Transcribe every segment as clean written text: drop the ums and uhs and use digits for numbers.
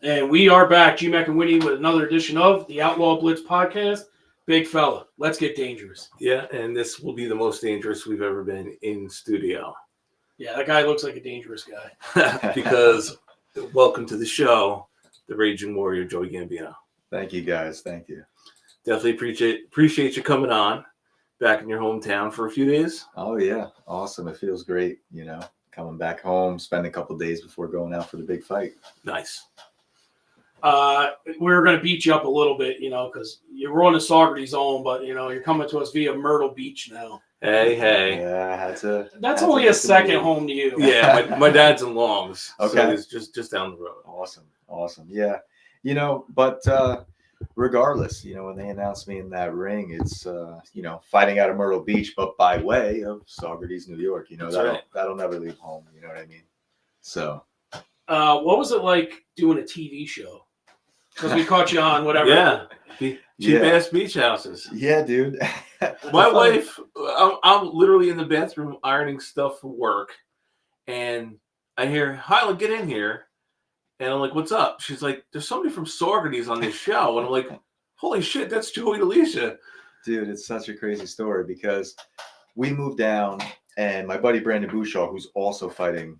And we are back, Gmac and Winnie, with another edition of the Outlaw Blitz podcast. Big fella, let's get dangerous. Yeah, and this will be the most dangerous we've ever been in studio. Yeah, that guy looks like a dangerous guy. Because welcome to the show, the Raging Warrior, Joey Gambino. Thank you, guys. Thank you. Definitely appreciate you coming on, back in your hometown for a few days. Oh, yeah. Awesome. It feels great, coming back home, spend a couple of days before going out for the big fight. Nice. We're going to beat you up a little bit, because you're on the Saugerties zone, but, you're coming to us via Myrtle Beach now. Hey. Yeah, I had to. That's only a second home to you. Yeah, my dad's in Longs. Okay. So it's just down the road. Awesome. Yeah. But regardless, when they announced me in that ring, it's, fighting out of Myrtle Beach, but by way of Saugerties, New York. That'll never leave home. You know what I mean? So. What was it like doing a TV show? Because we caught you on whatever. Yeah. Cheap-ass beach houses. Yeah, dude. My wife, I'm literally in the bathroom ironing stuff for work, and I hear, Hyla, get in here. And I'm like, what's up? She's like, there's somebody from Saugerties on this show. And I'm like, holy shit, that's Joey Alicia. Dude, it's such a crazy story because we moved down, and my buddy Brandon Bouchard, who's also fighting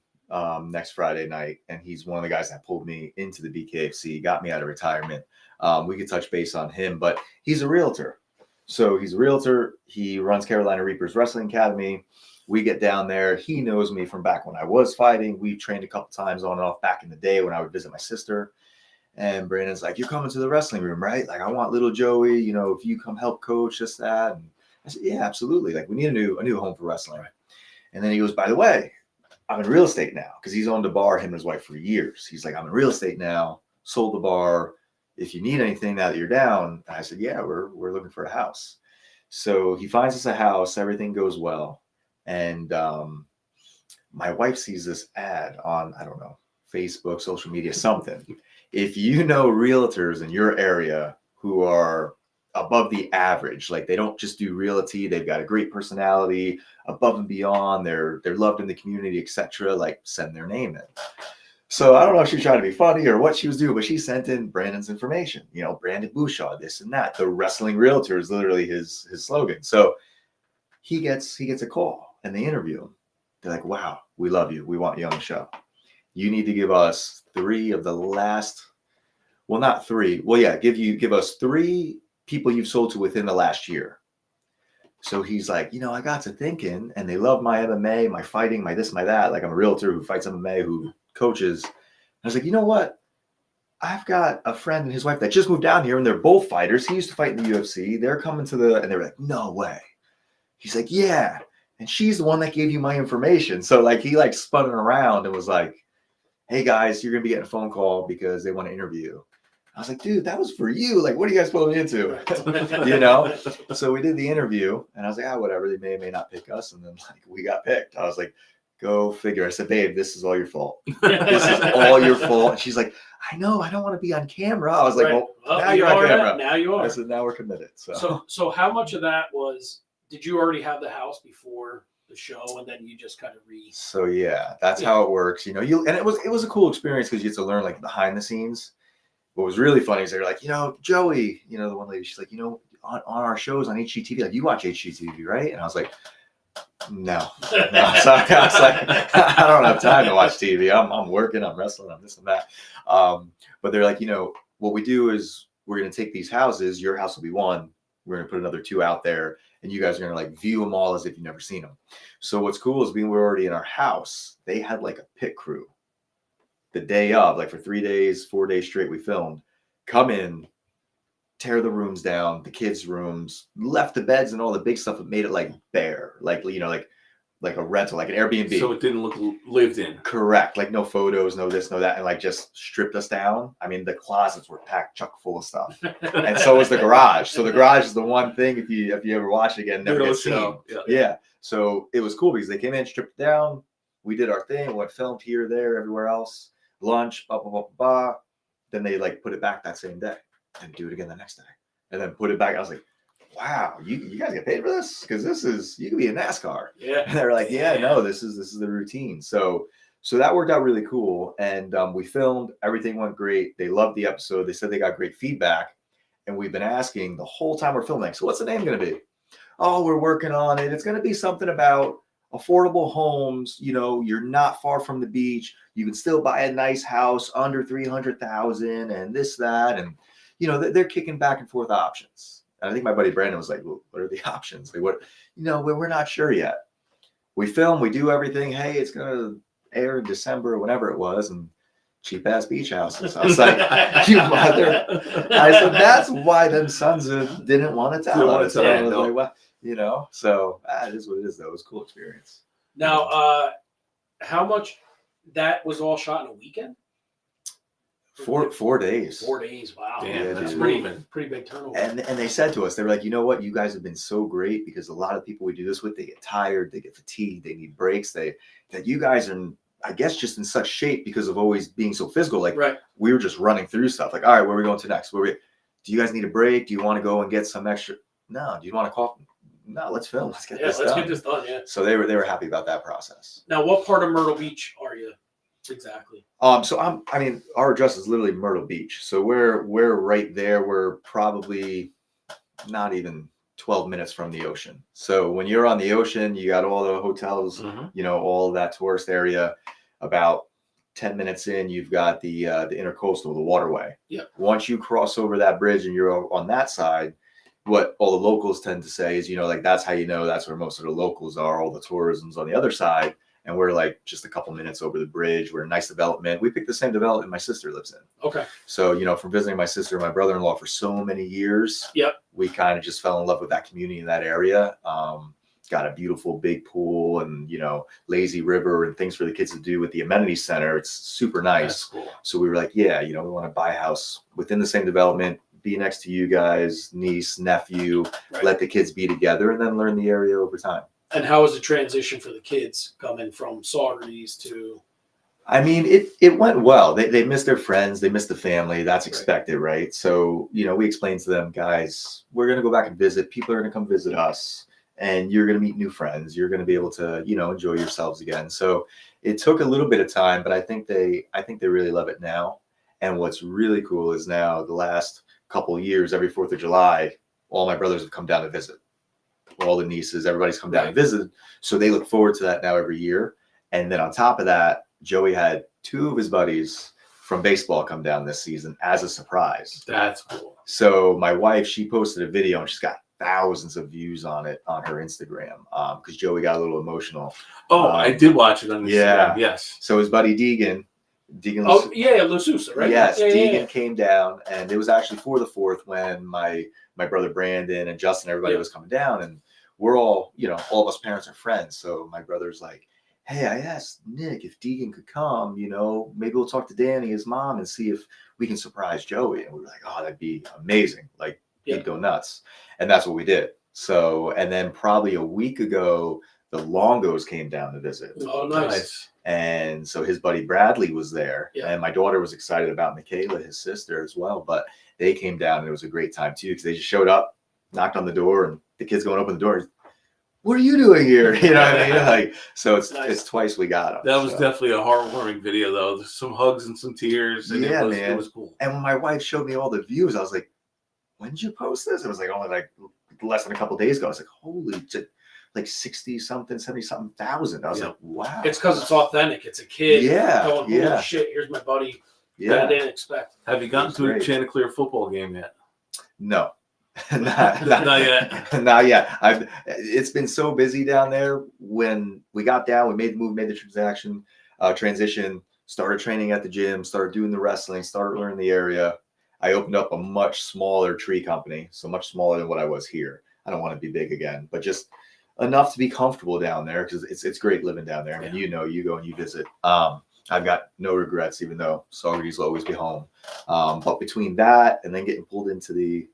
next Friday night, and he's one of the guys that pulled me into the BKFC, got me out of retirement. We could touch base on him, but he's a realtor. So he's a realtor. He runs Carolina Reapers Wrestling Academy. We get down there. He knows me from back when I was fighting. We trained a couple times on and off back in the day when I would visit my sister. And Brandon's like, you're coming to the wrestling room, right? Like, I want little Joey, if you come help coach, this, that. And I said, yeah, absolutely. Like, we need a new home for wrestling. And then he goes, by the way, I'm in real estate now, because he's owned a bar, him and his wife, for years. He's like, I'm in real estate now, sold the bar. If you need anything now that you're down. And I said, yeah, we're looking for a house. So he finds us a house, everything goes well. And my wife sees this ad on, I don't know, Facebook, social media, something. If you know realtors in your area who are above the average, like they don't just do realty, they've got a great personality, above and beyond, they're loved in the community, etc., like send their name in. So I don't know if she was trying to be funny or what she was doing, but she sent in Brandon's information, Brandon Bouchard, this and that. The wrestling realtor is literally his slogan. So he gets a call and they interview him. They're like, wow, we love you. We want you on the show. You need to give us three of the last, well, not three. Well, yeah, give us three people you've sold to within the last year. So he's like, I got to thinking, and they love my MMA, my fighting, my this, my that. Like, I'm a realtor who fights MMA, who coaches. I was like, you know what? I've got a friend and his wife that just moved down here, and they're both fighters. He used to fight in the UFC. They're coming and they're like, no way. He's like, yeah. And she's the one that gave you my information. So like, he like spun it around and was like, hey guys, you're going to be getting a phone call because they want to interview you. I was like, dude, that was for you. Like, what are you guys pulling me into? So we did the interview, and I was like, whatever. They may or may not pick us. And then like, we got picked. I was like, go figure. I said, babe, this is all your fault. This is all your fault. And she's like, I know, I don't want to be on camera. I was like, well, now you're on camera. Now you are. I said, now we're committed. So how much of that was, did you already have the house before the show, and then you just kind of So yeah, that's how it works. And it was a cool experience because you get to learn like behind the scenes. What was really funny is they're like, Joey, the one lady, she's like, on our shows on HGTV, like, you watch HGTV, right? And I was like, no. So I was like, I don't have time to watch TV. I'm working, I'm wrestling, I'm this and that. But they're like, what we do is we're going to take these houses. Your house will be one. We're going to put another two out there, and you guys are going to like view them all as if you've never seen them. So what's cool is we were already in our house. They had like a pit crew the day of, like for 3 days, 4 days straight, we filmed, come in, tear the rooms down, the kids' rooms, left the beds and all the big stuff, but made it like bare, like like a rental, like an Airbnb. So it didn't look lived in. Correct. Like no photos, no this, no that, and like just stripped us down. I mean, the closets were packed chock full of stuff, and so was the garage. So the garage is the one thing if you ever watch it again, never gets seen. Yeah. So it was cool because they came in, stripped it down. We did our thing. Went filmed here, there, everywhere else. Lunch, blah blah blah blah. Then they like put it back that same day and do it again the next day, and then put it back. I was like, wow, you guys get paid for this? Because this is, you could be in NASCAR. Yeah. And they're like, yeah, no, this is the routine. So So that worked out really cool. And we filmed, everything went great. They loved the episode. They said they got great feedback. And we've been asking the whole time we're filming, so what's the name going to be? Oh, we're working on it. It's going to be something about affordable homes. You know, you're not far from the beach. You can still buy a nice house under 300,000 and this, that. And, you know, they're kicking back and forth options. And I think my buddy Brandon was like, well, what are the options? Like, what, you know, we're not sure yet. We film, we do everything. Hey, it's going to air in December or whenever it was. And cheap ass beach houses. I was like, you mother. I said, that's why them sons didn't want to tell us. I was like, well, you know, so it is what it is, though. It was a cool experience. Now, how much that was all shot in a weekend? 4 days. 4 days. Wow. Damn, Yeah, that's dude. pretty big turnover. And they said to us, they were like, you know what? You guys have been so great because a lot of people we do this with, they get tired, they get fatigued, they need breaks. That you guys are, I guess, just in such shape because of always being so physical. Like, we were just running through stuff. Like, all right, where are we going to next? Do you guys need a break? Do you want to go and get some extra? No. Do you want to call? No, let's film. Let's get this done. Get this done. Yeah. So they were happy about that process. Now, what part of Myrtle Beach are you exactly? So our address is literally Myrtle Beach. So we're right there. We're probably not even 12 minutes from the ocean. So when you're on the ocean, you got all the hotels, you know, all that tourist area. About 10 minutes in, you've got the intercoastal, the waterway. Yeah. Once you cross over that bridge and you're on that side, what all the locals tend to say is, you know, like, that's how you know that's where most of the locals are. All the tourism's on the other side. And we're like just a couple minutes over the bridge. We're a nice development. We picked the same development my sister lives in. Okay. So, you know, from visiting my sister and my brother-in-law for so many years, we kind of just fell in love with that community in that area. Got a beautiful big pool and, you know, lazy river and things for the kids to do with the amenity center. It's super nice. That's cool. So we were like, yeah, you know, we want to buy a house within the same development, be next to you guys, niece, nephew, let the kids be together and then learn the area over time. And how was the transition for the kids coming from Saugerties to? I mean, it went well. They missed their friends. They missed the family. That's expected, right? So, you know, we explained to them, guys, we're going to go back and visit. People are going to come visit us. And you're going to meet new friends. You're going to be able to, you know, enjoy yourselves again. So it took a little bit of time, but I think they really love it now. And what's really cool is now the last couple of years, every 4th of July, all my brothers have come down to visit. All the nieces, everybody's come down and visit. So they look forward to that now every year. And then on top of that, Joey had 2 of his buddies from baseball come down this season as a surprise. That's cool. So my wife, she posted a video and she's got thousands of views on it on her Instagram because Joey got a little emotional. Oh, I did watch it on Instagram. Yeah. Yes. So his buddy Deegan. Oh, yeah, Lasusa, right? Yes, yeah, Deegan came down, and it was actually for the 4th when my brother Brandon and Justin, everybody was coming down, and we're all, you know, all of us parents are friends. So my brother's like, hey, I asked Nick if Deegan could come, you know, maybe we'll talk to Danny, his mom, and see if we can surprise Joey. And we were like, oh, that'd be amazing. Like, he'd go nuts. And that's what we did. So, and then probably a week ago, the Longos came down to visit. Oh, nice. And so his buddy Bradley was there. Yeah. And my daughter was excited about Michaela, his sister, as well. But they came down and it was a great time, too, because they just showed up, knocked on the door, and the kids going to open the door. What are you doing here? You know what I mean? Like, so it's twice we got them. That was definitely a heartwarming video, though. There's some hugs and some tears. And yeah, it was cool. And when my wife showed me all the views, I was like, when did you post this? It was like only like less than a couple of days ago. I was like, holy shit, like 60-something, 70-something thousand. I was like, wow. It's because it's authentic. It's a kid. Yeah. Going, holy shit, here's my buddy. Yeah. I didn't expect. Have you gotten to a Chanticleer football game yet? No. not yet. Not yet. It's been so busy down there. When we got down, we made the move, made the transition, started training at the gym, started doing the wrestling, started learning the area. I opened up a much smaller tree company, so much smaller than what I was here. I don't want to be big again, but just enough to be comfortable down there because it's great living down there. I mean, you know, you go and you visit. I've got no regrets, even though Saugerties will always be home. But between that and then getting pulled into the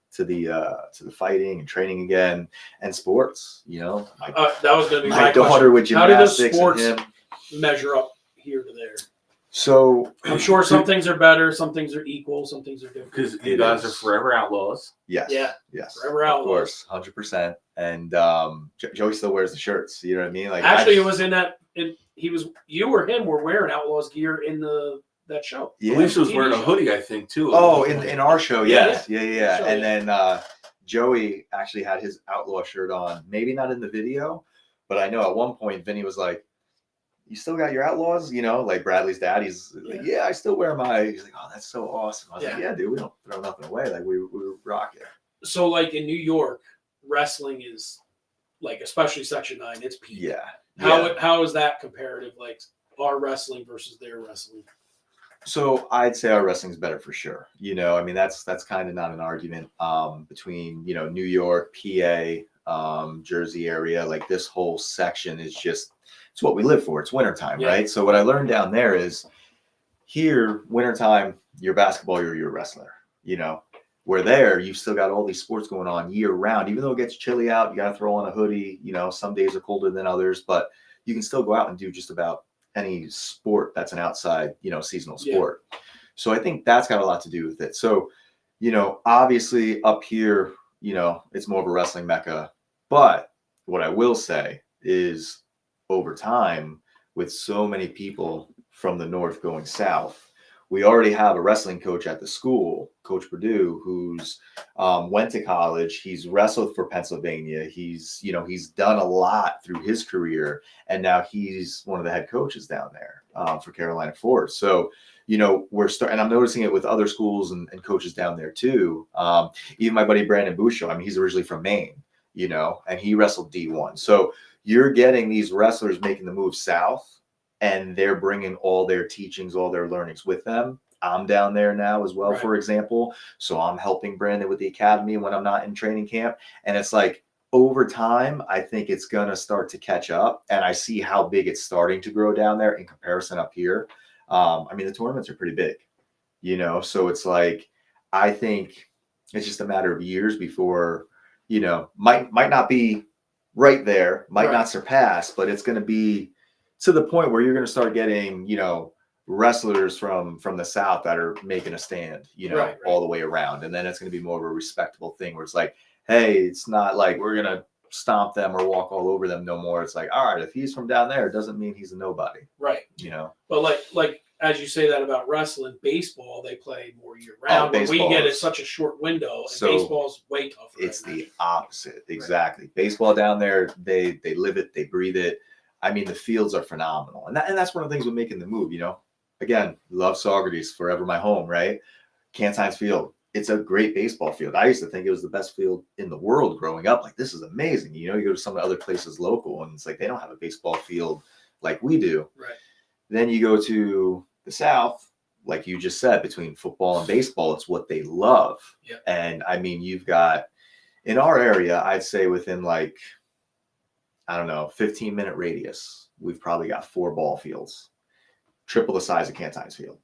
fighting and training again and sports, you know, that was going to be my daughter with gymnastics. How do the sports measure up here to there? So I'm sure some things are better, some things are equal, some things are different. Because you guys are forever outlaws. Yes. Yeah. Yes. Forever outlaws. Of course, 100%. And Joey still wears the shirts. You know what I mean? Like Actually, it was in that. You or him were wearing Outlaws gear in that show. Yeah. Alicia was TV wearing a show. hoodie, I think, too. Oh, in our show, yes. Yeah. Show, And yeah. then Joey actually had his Outlaw shirt on. Maybe not in the video, but I know at one point Vinny was like, "You still got your Outlaws?" You know, like Bradley's dad. He's like, "Yeah, I still wear my." He's like, "Oh, that's so awesome." I was like, "Yeah, dude, we don't throw nothing away. Like we rock it." So, like in New York, wrestling is like, especially Section 9, it's peak. Yeah. How is that comparative? Like our wrestling versus their wrestling? So I'd say our wrestling's better for sure. You know, I mean that's kind of not an argument between New York, PA, Jersey area. Like this whole section is just it's what we live for. It's wintertime, right? So what I learned down there is here wintertime you're basketball, you're a wrestler. You know, where there you've still got all these sports going on year round. Even though it gets chilly out, you got to throw on a hoodie. You know, some days are colder than others, but you can still go out and do just about any sport that's an outside, seasonal sport. Yeah. So I think that's got a lot to do with it. So, obviously up here, it's more of a wrestling mecca. But what I will say is over time, with so many people from the north going south, we already have a wrestling coach at the school, Coach Perdue, who's went to college. He's wrestled for Pennsylvania. He's done a lot through his career, and now he's one of the head coaches down there for Carolina Ford. So, we're starting, and I'm noticing it with other schools and coaches down there too. Even my buddy Brandon Bushaw, I mean, he's originally from Maine, and he wrestled D1. So you're getting these wrestlers making the move south, and they're bringing all their teachings, all their learnings with them. I'm down there now as well, for example. So I'm helping Brandon with the academy when I'm not in training camp. And it's like over time, I think it's going to start to catch up. And I see how big it's starting to grow down there in comparison up here. I mean, the tournaments are pretty big, so it's like, I think it's just a matter of years before, might not be right there, might not surpass, but it's going to be to the point where you're going to start getting, wrestlers from the South that are making a stand, all the way around. And then it's going to be more of a respectable thing where it's like, hey, it's not like we're going to stomp them or walk all over them no more. It's like, all right, if he's from down there, it doesn't mean he's a nobody. Right. But like as you say that about wrestling, baseball, they play more year round. But we get it such a short window, and so baseball's way tougher. It's the opposite. Exactly. Right. Baseball down there, they live it, they breathe it. I mean, the fields are phenomenal. And that's one of the things with making the move, Again, love Saugerties, forever my home, right? Cantines Field. It's a great baseball field. I used to think it was the best field in the world growing up. Like, this is amazing. You go to some of the other places local, and it's like they don't have a baseball field like we do. Right. Then you go to the South, like you just said, between football and baseball, it's what they love. Yep. And, I mean, you've got, in our area, I'd say within 15-minute radius, we've probably got 4 ball fields, triple the size of Cantines Field.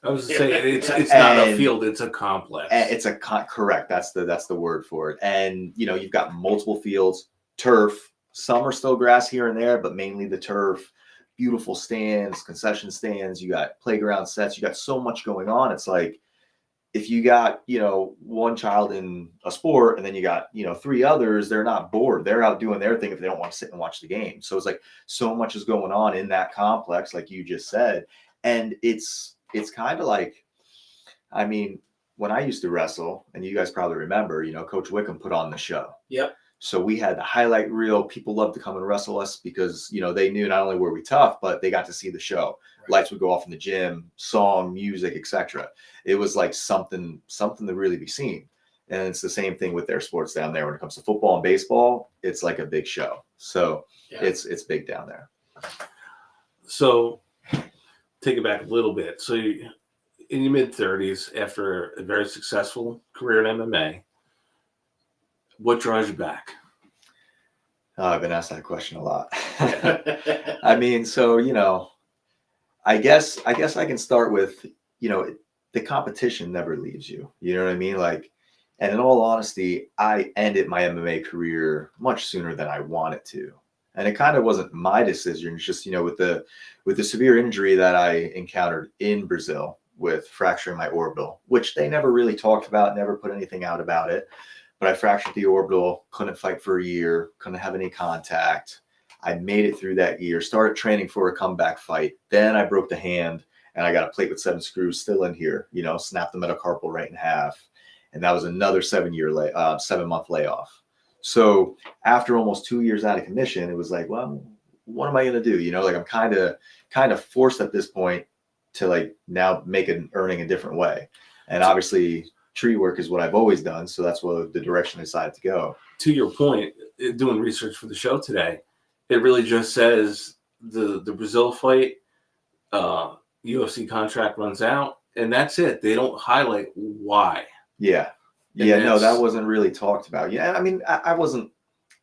I was saying it's not a field; it's a complex. It's correct. That's the word for it. And you've got multiple fields, turf. Some are still grass here and there, but mainly the turf. Beautiful stands, concession stands. You got playground sets. You got so much going on. It's like if you got one child in a sport and then you got 3 others, they're not bored. They're out doing their thing if they don't want to sit and watch the game. So it's like so much is going on in that complex, like you just said, and it's kind of like, I mean, when I used to wrestle, and you guys probably remember, Coach Wickham put on the show. Yep. So we had the highlight reel. People loved to come and wrestle us because, they knew not only were we tough, but they got to see the show. Right. Lights would go off in the gym, song, music, etc. It was like something to really be seen. And it's the same thing with their sports down there. When it comes to football and baseball, it's like a big show. So it's big down there. So take it back a little bit. So in your mid-30s, after a very successful career in MMA, what draws you back? I've been asked that question a lot. I mean, so, I guess I can start with, the competition never leaves you. You know what I mean? Like, and in all honesty, I ended my MMA career much sooner than I wanted to. And it kind of wasn't my decision. It's just, with the severe injury that I encountered in Brazil with fracturing my orbital, which they never really talked about, never put anything out about it. but I fractured the orbital, couldn't fight for a year, couldn't have any contact. I made it through that year, started training for a comeback fight. Then I broke the hand and I got a plate with 7 screws still in here, you know, snapped the metacarpal right in half. And that was another 7-month layoff. So after almost 2 years out of commission, it was like, well, what am I going to do? You know, like I'm kind of forced at this point to like now make an earning a different way. And obviously tree work is what I've always done. So that's what the direction I decided to go. To your point, doing research for the show today, it really just says the Brazil fight, UFC contract runs out, and that's it. They don't highlight why. Yeah. Yeah, no, that wasn't really talked about. Yeah, I mean, I wasn't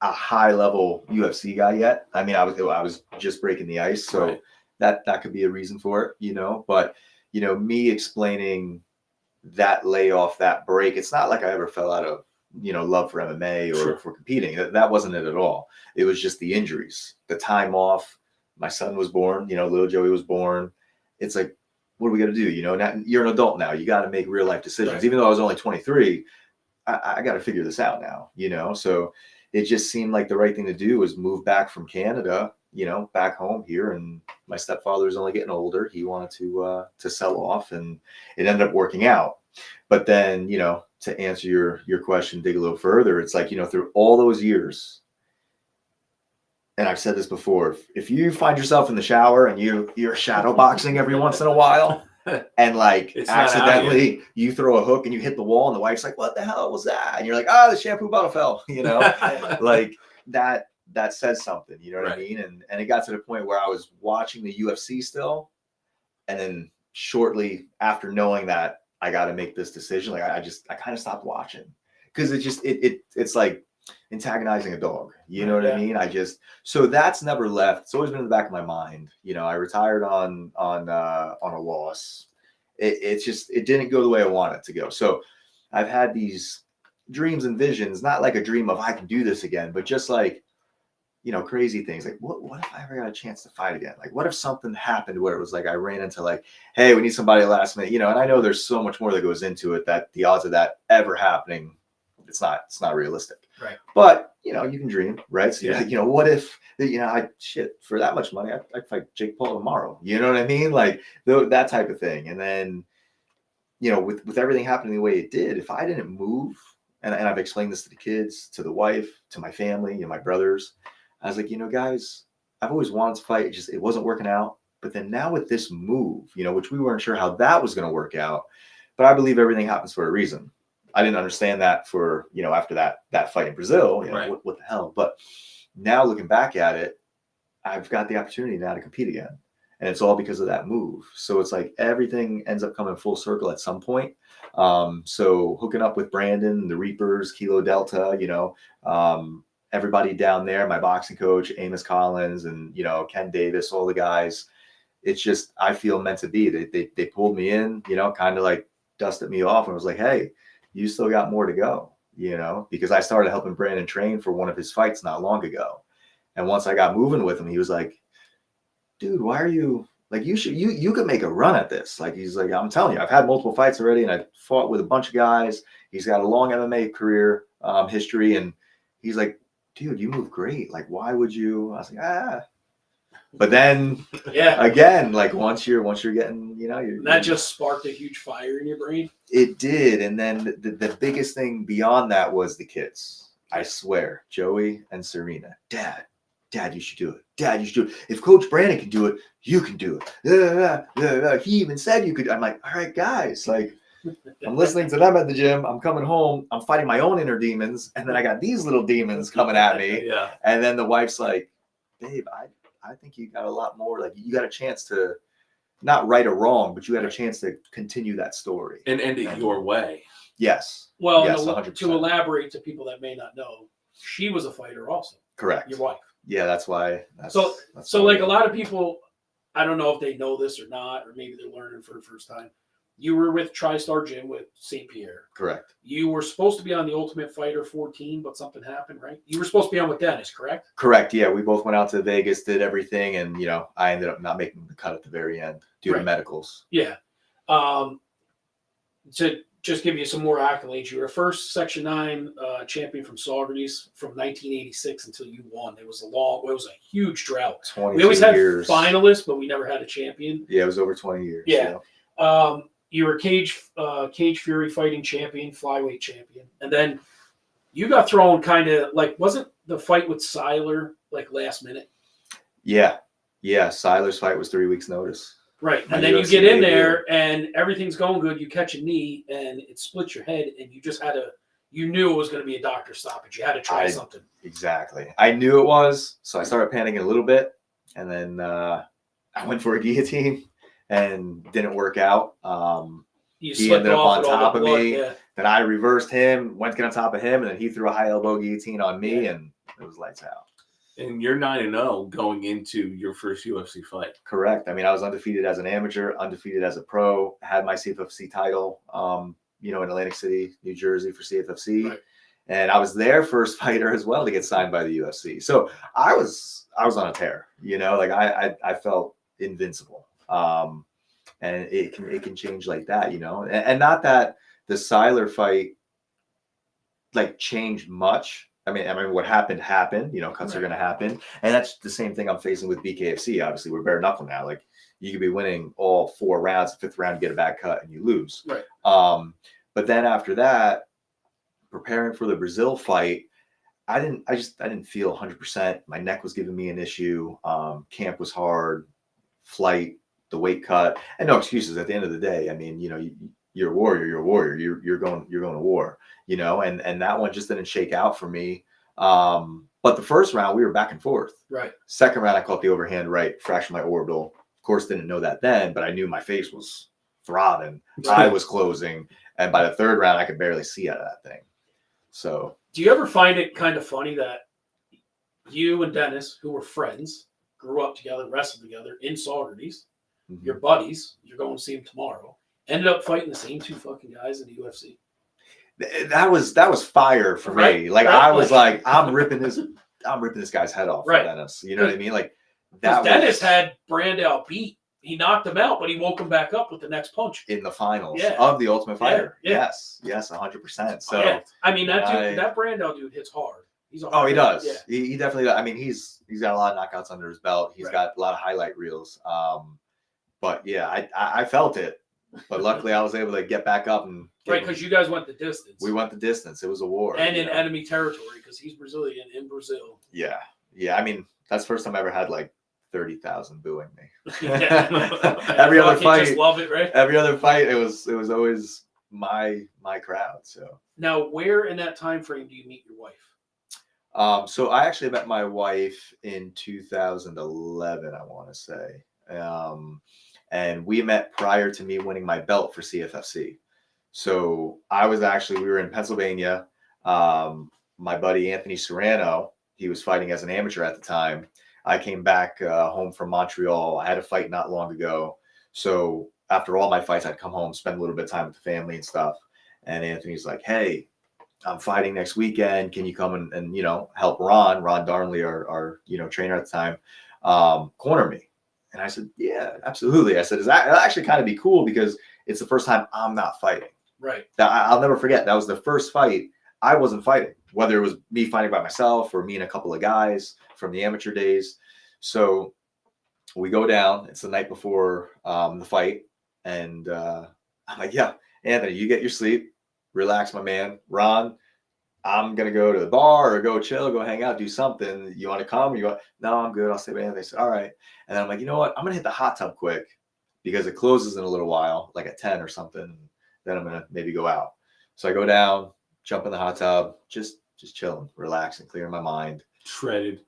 a high level UFC guy yet. I mean, I was just breaking the ice, so right. that could be a reason for it, you know. But you know, me explaining that layoff, that break, it's not like I ever fell out of, you know, love for MMA or Sure. for competing. That wasn't it at all. It was just the injuries, the time off. My son was born, you know, little Joey was born. It's like, what are we gonna do? You know, now, you're an adult now. You got to make real life decisions. Right. Even though I was only 23. I got to figure this out now, you know? So it just seemed like the right thing to do was move back from Canada, you know, back home here. And my stepfather was only getting older. He wanted to sell off, and it ended up working out. But then, you know, to answer your question, dig a little further, it's like, you know, through all those years, and I've said this before, if you find yourself in the shower and you're shadow boxing every once in a while, and like It's accidentally you throw a hook and you hit the wall and the wife's like, what the hell was that? And you're like, the shampoo bottle fell, you know. Like that says something, you know what Right. I mean? And it got to the point where I was watching the UFC still, and then shortly after knowing that I got to make this decision, like I kind of stopped watching, because it's like antagonizing a dog, you know what I mean? So that's never left. It's always been in the back of my mind. You know, I retired on a loss. It didn't go the way I wanted it to go. So I've had these dreams and visions, not like a dream of I can do this again, but just like, you know, crazy things like what if I ever got a chance to fight again? Like what if something happened where it was like I ran into like, hey, we need somebody last minute, you know. And I know there's so much more that goes into it, that the odds of that ever happening, it's not realistic. Right. But you know, you can dream, right? So Yeah. you know, what if, you know, for that much money, I'd fight Jake Paul tomorrow. You know what I mean? Like that type of thing. And then, you know, with everything happening the way it did, if I didn't move, and I've explained this to the kids, to the wife, to my family, and my brothers, I was like, you know, guys, I've always wanted to fight. It wasn't working out. But then now with this move, you know, which we weren't sure how that was going to work out, but I believe everything happens for a reason. I didn't understand that for, you know, after that fight in Brazil, you know, Right. what the hell? But now looking back at it, I've got the opportunity now to compete again. And it's all because of that move. So it's like everything ends up coming full circle at some point. So hooking up with Brandon, the Reapers, Kilo Delta, you know, everybody down there, my boxing coach, Amos Collins, and, you know, Ken Davis, all the guys, it's just, I feel meant to be. They pulled me in, you know, kind of like dusted me off and was like, hey, you still got more to go, you know, because I started helping Brandon train for one of his fights not long ago. And once I got moving with him, he was like, dude, why are you like, you could make a run at this. Like, he's like, I'm telling you, I've had multiple fights already, and I fought with a bunch of guys. He's got a long MMA career history. And he's like, dude, you move great. Like, why would you? I was like, But then again, like once you're getting, you know, that just sparked a huge fire in your brain. It did. And then the biggest thing beyond that was the kids. I swear, Joey and Serena, Dad, you should do it. Dad, you should do it. If Coach Brandon can do it, you can do it. He even said you could. I'm like, all right, guys, like, I'm listening to them at the gym. I'm coming home. I'm fighting my own inner demons. And then I got these little demons coming at me. Yeah. And then the wife's like, babe, I think you got a lot more. Like, you got a chance to not right or wrong, but you had a chance to continue that story. And end it your way. Yes. Well, yes, no, 100%. to elaborate to people that may not know, she was a fighter also. Correct. Your wife. Yeah, that's why. So like a lot of people, I don't know if they know this or not, or maybe they're learning for the first time. You were with TriStar Gym with St. Pierre. Correct. You were supposed to be on the Ultimate Fighter 14, but something happened, right? You were supposed to be on with Dennis, correct? Correct. Yeah, we both went out to Vegas, did everything, and you know, I ended up not making the cut at the very end due to medicals. Yeah. So just give you some more accolades. You were first Section 9 champion from Saugerties from 1986 until you won. It was a huge drought. We always had finalists, but we never had a champion. Yeah, it was over 20 years. Yeah. You were Cage Fury fighting champion, flyweight champion. And then you got thrown kind of like, wasn't the fight with Seiler like last minute? Yeah. Yeah. Seiler's fight was 3 weeks notice. Right. And then you get in there and everything's going good. You catch a knee and it splits your head and you just you knew it was going to be a doctor stoppage. You had to try something. Exactly. I knew it was. So I started panicking a little bit. And then I went for a guillotine and didn't work out. He ended up on top of me. Yeah. Then I reversed him, went to get on top of him, and then he threw a high elbow guillotine on me, and it was lights out. And you're 9-0 going into your first UFC fight. Correct. I mean, I was undefeated as an amateur, undefeated as a pro, had my CFFC title, in Atlantic City, New Jersey for CFFC. Right. And I was their first fighter as well to get signed by the UFC. So I was on a tear, like I felt invincible. And it can change like that, and not that the Seiler fight like changed much. I mean, what happened, cuts are going to happen. And that's the same thing I'm facing with BKFC. Obviously, we're bare knuckle now. Like, you could be winning all 4 rounds, the 5th round, you get a bad cut and you lose. Right. But then after that, preparing for the Brazil fight, I didn't feel 100%. My neck was giving me an issue. Camp was hard. Flight, the weight cut, and no excuses at the end of the day. I mean, you're a warrior, you're going to war, and that one just didn't shake out for me. But the first round we were back and forth. Right. Second round I caught the overhand right, fractured my orbital. Of course, didn't know that then, but I knew my face was throbbing, eye was closing, and by the third round I could barely see out of that thing. So, do you ever find it kind of funny that you and Dennis, who were friends, grew up together, wrestled together in Saugerties? Mm-hmm. Your buddies, you're going to see them tomorrow, ended up fighting the same 2 fucking guys in the UFC. That was fire for me. Like, I was like, I'm ripping this guy's head off. Right. For Dennis. You know what I mean? Like, Dennis had Brandao beat. He knocked him out, but he woke him back up with the next punch in the finals of the Ultimate Fighter. Yeah. Yes, 100%. So I mean, that Brandao dude hits hard. He does. Yeah. He definitely does. I mean, he's got a lot of knockouts under his belt. He's got a lot of highlight reels. But yeah, I felt it. But luckily, I was able to get back up and because you guys went the distance. We went the distance. It was a war, and in enemy territory because he's Brazilian in Brazil. Yeah. I mean, that's the first time I ever had like 30,000 booing me. Every other fight, just love it, right? Every other fight, it was always my crowd. So now, where in that time frame do you meet your wife? So I actually met my wife in 2011, I want to say. And we met prior to me winning my belt for CFFC. So we were in Pennsylvania. My buddy Anthony Serrano, he was fighting as an amateur at the time. I came back home from Montreal. I had a fight not long ago. So after all my fights, I'd come home, spend a little bit of time with the family and stuff. And Anthony's like, hey, I'm fighting next weekend. Can you come and help Ron Darnley, our trainer at the time, corner me? And I said, yeah, absolutely. I said, it'll actually kind of be cool because it's the first time I'm not fighting. Right. I'll never forget. That was the first fight I wasn't fighting, whether it was me fighting by myself or me and a couple of guys from the amateur days. So we go down. It's the night before the fight. And I'm like, yeah, Anthony, you get your sleep. Relax, my man. Ron, I'm going to go to the bar or go chill, go hang out, do something. You want to come? No, I'm good. I'll stay with Anthony. They said, all right. And then I'm like, you know what? I'm going to hit the hot tub quick because it closes in a little while, like at 10 or something. Then I'm going to maybe go out. So I go down, jump in the hot tub, just chilling, relaxing, clearing my mind. Shredded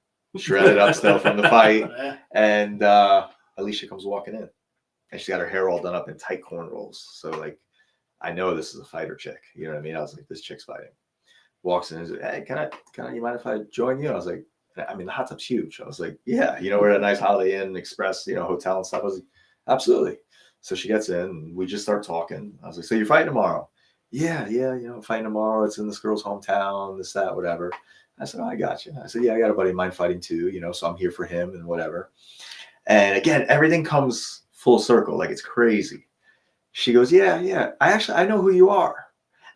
up still from the fight. And Alicia comes walking in. And she's got her hair all done up in tight cornrows. So, like, I know this is a fighter chick. You know what I mean? I was like, this chick's fighting. Walks in and says, hey, can I, you mind if I join you? I was like, I mean, the hot tub's huge. I was like, yeah, we're at a nice Holiday Inn Express, hotel and stuff. I was like, absolutely. So she gets in and we just start talking. I was like, so you're fighting tomorrow? Yeah, fighting tomorrow. It's in this girl's hometown, this, that, whatever. I said, oh, I got you. I said, yeah, I got a buddy of mine fighting too, so I'm here for him and whatever. And again, everything comes full circle. Like, it's crazy. She goes, yeah. I know who you are.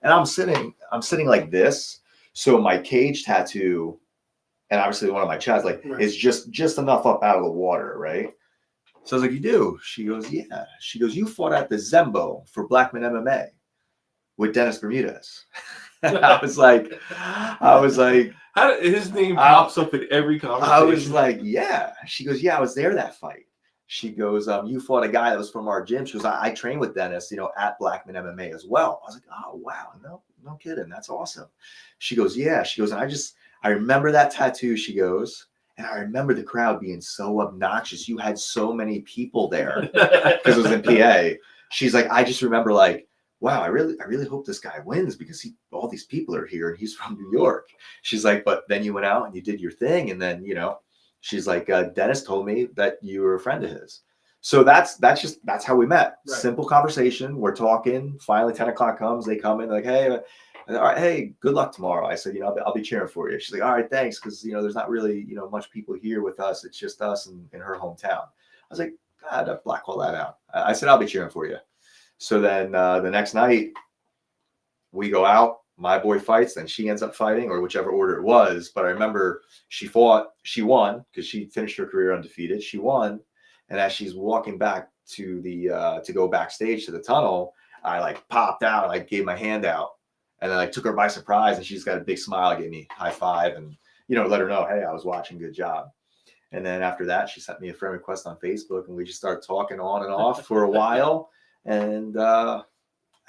And I'm sitting like this. So my cage tattoo, and obviously one of my chads, like Right. is just enough up out of the water, right? So I was like, you do? She goes, yeah. She goes, you fought at the Zembo for Blackman MMA with Dennis Bermudez. I was like, How did, his name pops up in every conversation. I was like, yeah. She goes, yeah, I was there that fight. She goes, you fought a guy that was from our gym. She goes, I trained with Dennis, at Blackman MMA as well. I was like, oh wow, no kidding, that's awesome. She goes, yeah. She goes, and I remember that tattoo. She goes, and I remember the crowd being so obnoxious. You had so many people there because it was in PA. She's like, I just remember like, wow, I really hope this guy wins because all these people are here and he's from New York. She's like, but then you went out and you did your thing. And then, she's like, Dennis told me that you were a friend of his. So that's how we met. Right. Simple conversation. We're talking. Finally, 10 o'clock comes. They come in like, hey, all right, hey, good luck tomorrow. I said, I'll be cheering for you. She's like, all right, thanks. Because, there's not really, much people here with us. It's just us in her hometown. I was like, God, black all that out. I said, I'll be cheering for you. So then the next night we go out, my boy fights, then she ends up fighting, or whichever order it was. But I remember she won because she finished her career undefeated. She won. And as she's walking back to to go backstage to the tunnel, I like popped out and I gave my hand out and then I took her by surprise and she's got a big smile, gave me a high five and, let her know, hey, I was watching, good job. And then after that, she sent me a friend request on Facebook and we just started talking on and off for a while. And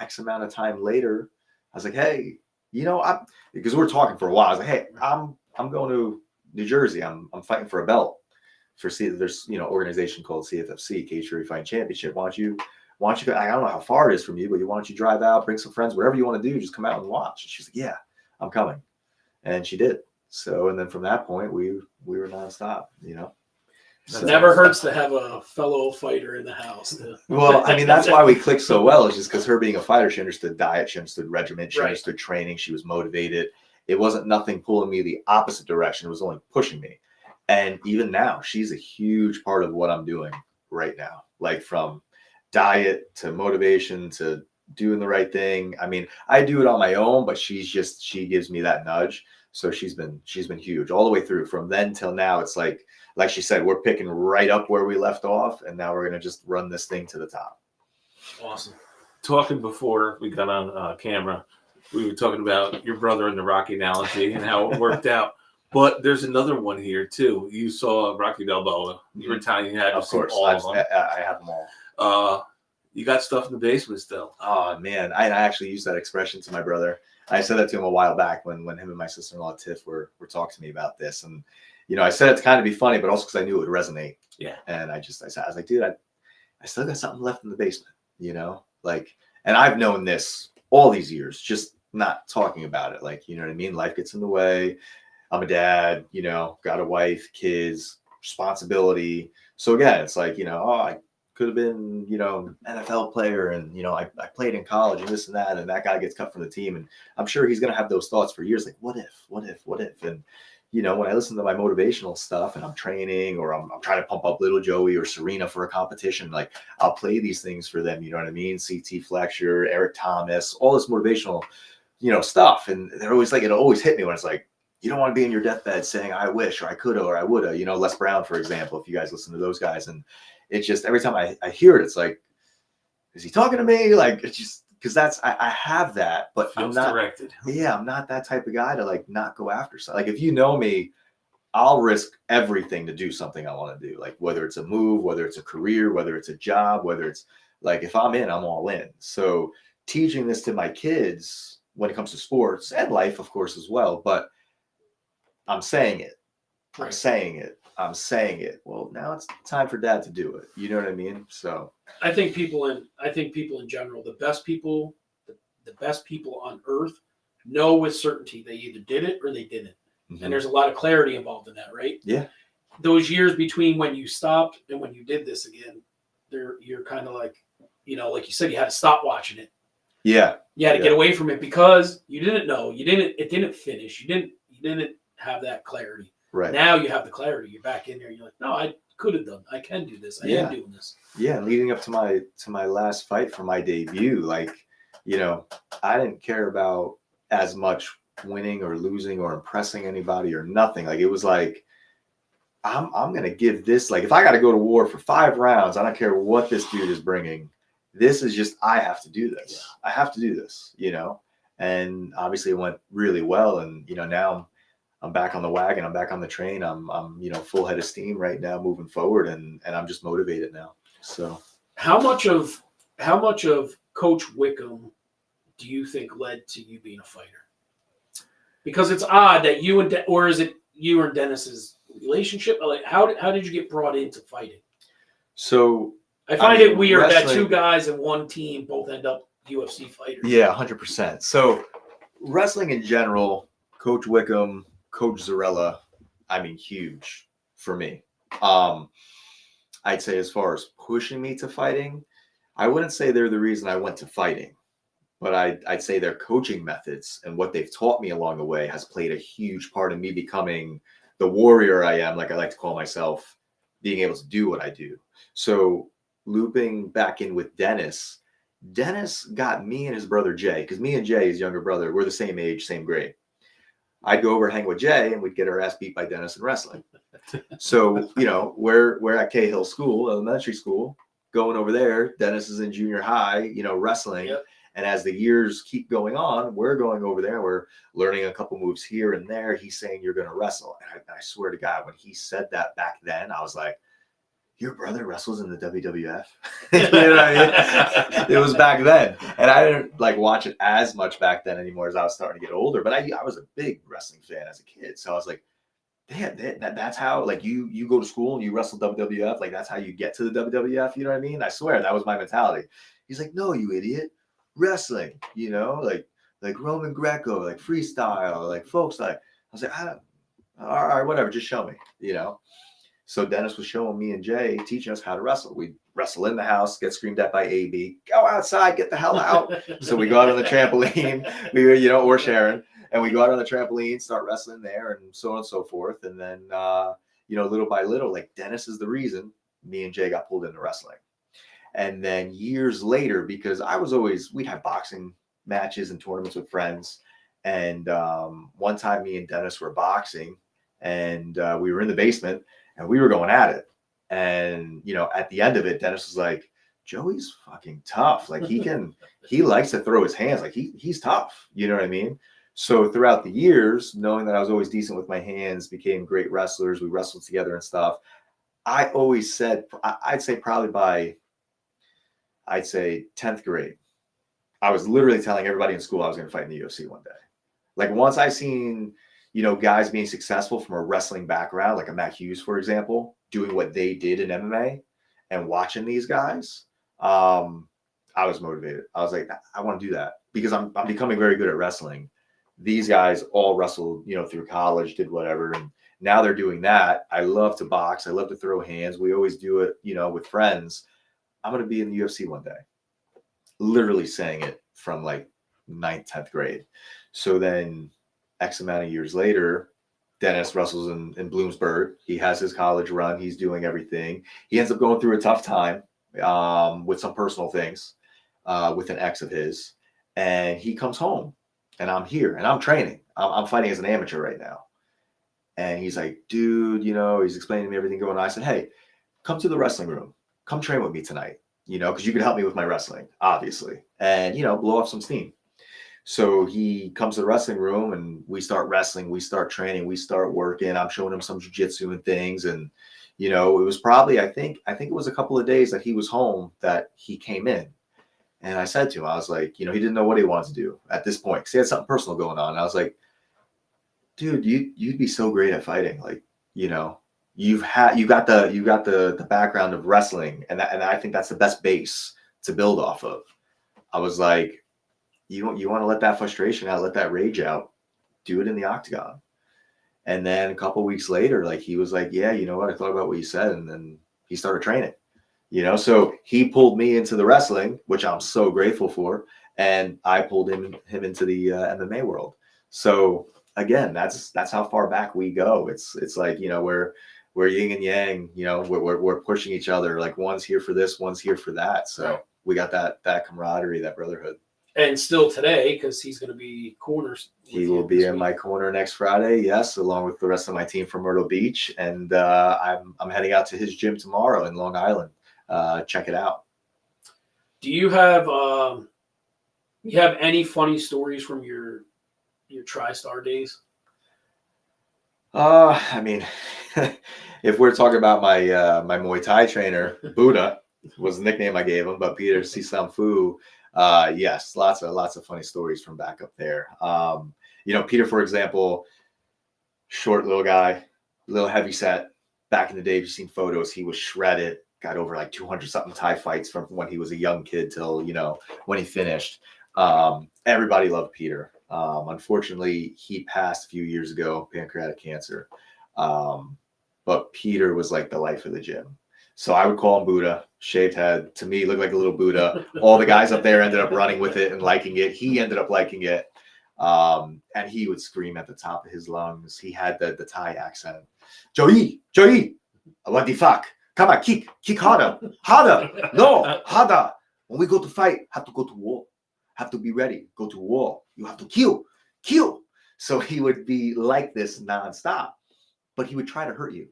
X amount of time later, I was like, hey, because we were talking for a while. I was like, hey, I'm going to New Jersey. I'm fighting for a belt for there's organization called CFFC, Cage Fury Fighting Championship. Why don't you go? I don't know how far it is from you, but why don't you drive out, bring some friends, whatever you want to do, just come out and watch. And she's like, yeah, I'm coming. And she did. So, and then from that point, we were nonstop, So, never hurts to have a fellow fighter in the house. Well, I mean, that's why we clicked so well, is just because her being a fighter, she understood diet, she understood regiment, she understood training, she was motivated. It wasn't nothing pulling me the opposite direction. It was only pushing me. And even now, she's a huge part of what I'm doing right now, like from diet to motivation to doing the right thing. I mean, I do it on my own, but she gives me that nudge. So she's been huge all the way through from then till now. It's like she said, we're picking right up where we left off. And now we're going to just run this thing to the top. Awesome. Talking before we got on camera, we were talking about your brother and the Rocky analogy and how it worked out. But there's another one here too. You saw Rocky Balboa. You were Italian. You had of course. all of them. I have them all. You got stuff in the basement still. Oh man, I actually used that expression to my brother. I said that to him a while back when him and my sister-in-law Tiff were talking to me about this, and I said it to kind of be funny, but also because I knew it would resonate. Yeah. And I was like, dude, I still got something left in the basement, and I've known this all these years, just not talking about it. Like, you know what I mean? Life gets in the way. I'm a dad, got a wife, kids, responsibility. So again, it's like, I could have been, NFL player and, I played in college and this and that guy gets cut from the team. And I'm sure he's going to have those thoughts for years. Like, what if? And, when I listen to my motivational stuff and I'm training or I'm trying to pump up little Joey or Serena for a competition, like I'll play these things for them. You know what I mean? CT Fletcher, Eric Thomas, all this motivational, stuff. And they're always like, it always hit me when it's like, you don't want to be in your deathbed saying, I wish, or I could, or I would have, Les Brown, for example, if you guys listen to those guys. And it's just, every time I hear it, it's like, is he talking to me? Like, it's just, because I have that, but Feels I'm not directed. Yeah, I'm not that type of guy to like not go after something. Like if you know me, I'll risk everything to do something I want to do. Like whether it's a move, whether it's a career, whether it's a job, whether it's like, if I'm in, I'm all in. So teaching this to my kids when it comes to sports and life, of course, as well. But I'm saying it. I'm saying it. Well, now it's time for dad to do it. You know what I mean? So I think people in general, the best people on earth know with certainty they either did it or they didn't. Mm-hmm. And there's a lot of clarity involved in that, right? Yeah. Those years between when you stopped and when you did this again, you're kind of like, like you said, you had to stop watching it. Yeah. You had to get away from it because you didn't know. It didn't finish. You didn't have that clarity. Right. Now you have the clarity. You're back in there. You're like, no, I could have done. I can do this. I am doing this. Yeah. Leading up to my last fight for my debut, like you know, I didn't care about as much winning or losing or impressing anybody or nothing. Like, it was like, I'm going to give this, like, if I got to go to war for 5 rounds, I don't care what this dude is bringing. This is just, I have to do this. Yeah. I have to do this, you know? And obviously it went really well. And, you know, now I'm back on the wagon. I'm back on the train. I'm you know, full head of steam right now, moving forward. And I'm just motivated now. So How much of Coach Wickham do you think led to you being a fighter? Because it's odd that you and or is it you and Dennis's relationship? Like, how did you get brought into fighting? So I find it weird that wrestling- 2 guys in one team both end up UFC fighters. Yeah, 100%. So wrestling in general, Coach Wickham, Coach Zarella, I mean, huge for me. I'd say as far as pushing me to fighting, I wouldn't say they're the reason I went to fighting, but I'd say their coaching methods and what they've taught me along the way has played a huge part in me becoming the warrior I am, like I like to call myself, being able to do what I do. So looping back in with Dennis got me and his brother Jay, because me and Jay, his younger brother, we're the same age, same grade. I'd go over hang with Jay and we'd get our ass beat by Dennis in wrestling. So, you know, we're at Cahill School, elementary school, going over there. Dennis is in junior high, you know, wrestling. Yep. And as the years keep going on, we're going over there. We're learning a couple moves here and there. He's saying, you're going to wrestle. And I swear to God, when he said that back then, I was like, your brother wrestles in the WWF? You know what I mean? It was back then. And I didn't like watch it as much back then anymore as I was starting to get older. But I was a big wrestling fan as a kid. So I was like, damn, that's how, like, you go to school and you wrestle WWF. Like, that's how you get to the WWF. You know what I mean? I swear, that was my mentality. He's like, no, you idiot. Wrestling, you know, like Roman Greco, like freestyle, like folk style. I was like, all right, whatever, just show me, you know. So Dennis was showing me and Jay, teaching us how to wrestle. We wrestle in the house, get screamed at by AB, go outside, get the hell out. So we go out on the trampoline, you know, or Sharon, and we go out on the trampoline, start wrestling there, and so on and so forth. And then, you know, little by little, like, Dennis is the reason me and Jay got pulled into wrestling. And then years later, because we'd have boxing matches and tournaments with friends. And one time me and Dennis were boxing, and we were in the basement and we were going at it. And, you know, at the end of it, Dennis was like, Joey's fucking tough. Like, he likes to throw his hands. Like, he's tough. You know what I mean? So throughout the years, knowing that I was always decent with my hands, became great wrestlers. We wrestled together and stuff. I always said, I'd say probably by 10th grade, I was literally telling everybody in school I was going to fight in the UFC one day. Like, once I seen, you know, guys being successful from a wrestling background, like a Matt Hughes, for example, doing what they did in MMA and watching these guys, I was motivated. I was like, I want to do that because I'm becoming very good at wrestling. These guys all wrestled, you know, through college, did whatever. And now they're doing that. I love to box. I love to throw hands. We always do it, you know, with friends. I'm going to be in the UFC one day. Literally saying it from like 9th, 10th grade. So then X amount of years later, Dennis wrestles in Bloomsburg. He has his college run. He's doing everything. He ends up going through a tough time with some personal things with an ex of his. And he comes home and I'm here and I'm training. I'm fighting as an amateur right now. And he's like, dude, you know, he's explaining to me everything going on. I said, hey, come to the wrestling room. Come train with me tonight, you know, because you can help me with my wrestling, obviously, and, you know, blow off some steam. So he comes to the wrestling room and we start wrestling, we start training, we start working. I'm showing him some jiu-jitsu and things. And, you know, it was probably, I think it was a couple of days that he was home that he came in. And I said to him, I was like, you know, he didn't know what he wanted to do at this point because he had something personal going on. And I was like, dude, you'd be so great at fighting. Like, you know, you got the background of wrestling, and I think that's the best base to build off of. I was like, you want to let that frustration out, let that rage out, do it in the octagon. And then a couple of weeks later, like, he was like, yeah, you know what, I thought about what you said, and then he started training. You know, so he pulled me into the wrestling, which I'm so grateful for, and I pulled him into the MMA world. So again, that's how far back we go. It's like, you know, we're yin and yang, you know, we're pushing each other. Like, one's here for this, one's here for that. So we got that camaraderie, that brotherhood. And still today, because he's going to be corners. He will be in my corner next Friday, yes, along with the rest of my team from Myrtle Beach. And I'm heading out to his gym tomorrow in Long Island. Check it out. Do you have any funny stories from your TriStar days? I mean, if we're talking about my my Muay Thai trainer, Buddha was the nickname I gave him, but Peter Sisam Fu, yes, lots of funny stories from back up there. Peter, for example, short little guy, little heavy set. Back in the day, if you've seen photos, he was shredded. Got over like 200 something Thai fights from when he was a young kid till when he finished. Everybody loved Peter. Unfortunately, he passed a few years ago, pancreatic cancer. But Peter was like the life of the gym. So I would call him Buddha. Shaved head. To me, looked like a little Buddha. All the guys up there ended up running with it and liking it. He ended up liking it. And he would scream at the top of his lungs. He had the Thai accent. Joey, what the fuck? Come on, kick harder. No, harder. When we go to fight, have to go to war. Have to be ready. Go to war. You have to kill. So he would be like this nonstop, but he would try to hurt you.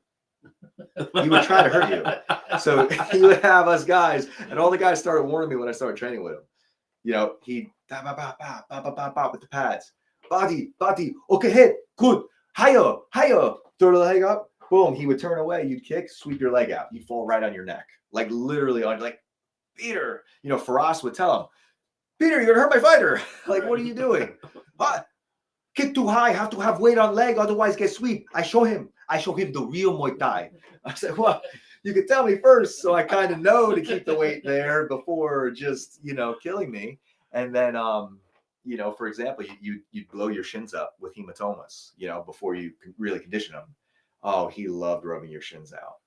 So he would have us guys, and all the guys started warning me when I started training with him. He'd with the pads. Body, okay, head, good, higher, throw the leg up, boom. He would turn away, you'd kick, sweep your leg out, you'd fall right on your neck, like literally on, like, Peter. Faraz would tell him, Peter, you're gonna hurt my fighter. Like, what are you doing? Kick too high, have to have weight on leg, otherwise get sweep. I show him the real Muay Thai. I said, well, you could tell me first, so I kind of know to keep the weight there before just, killing me. And then, for example, you'd blow your shins up with hematomas, before you really condition them. Oh, he loved rubbing your shins out.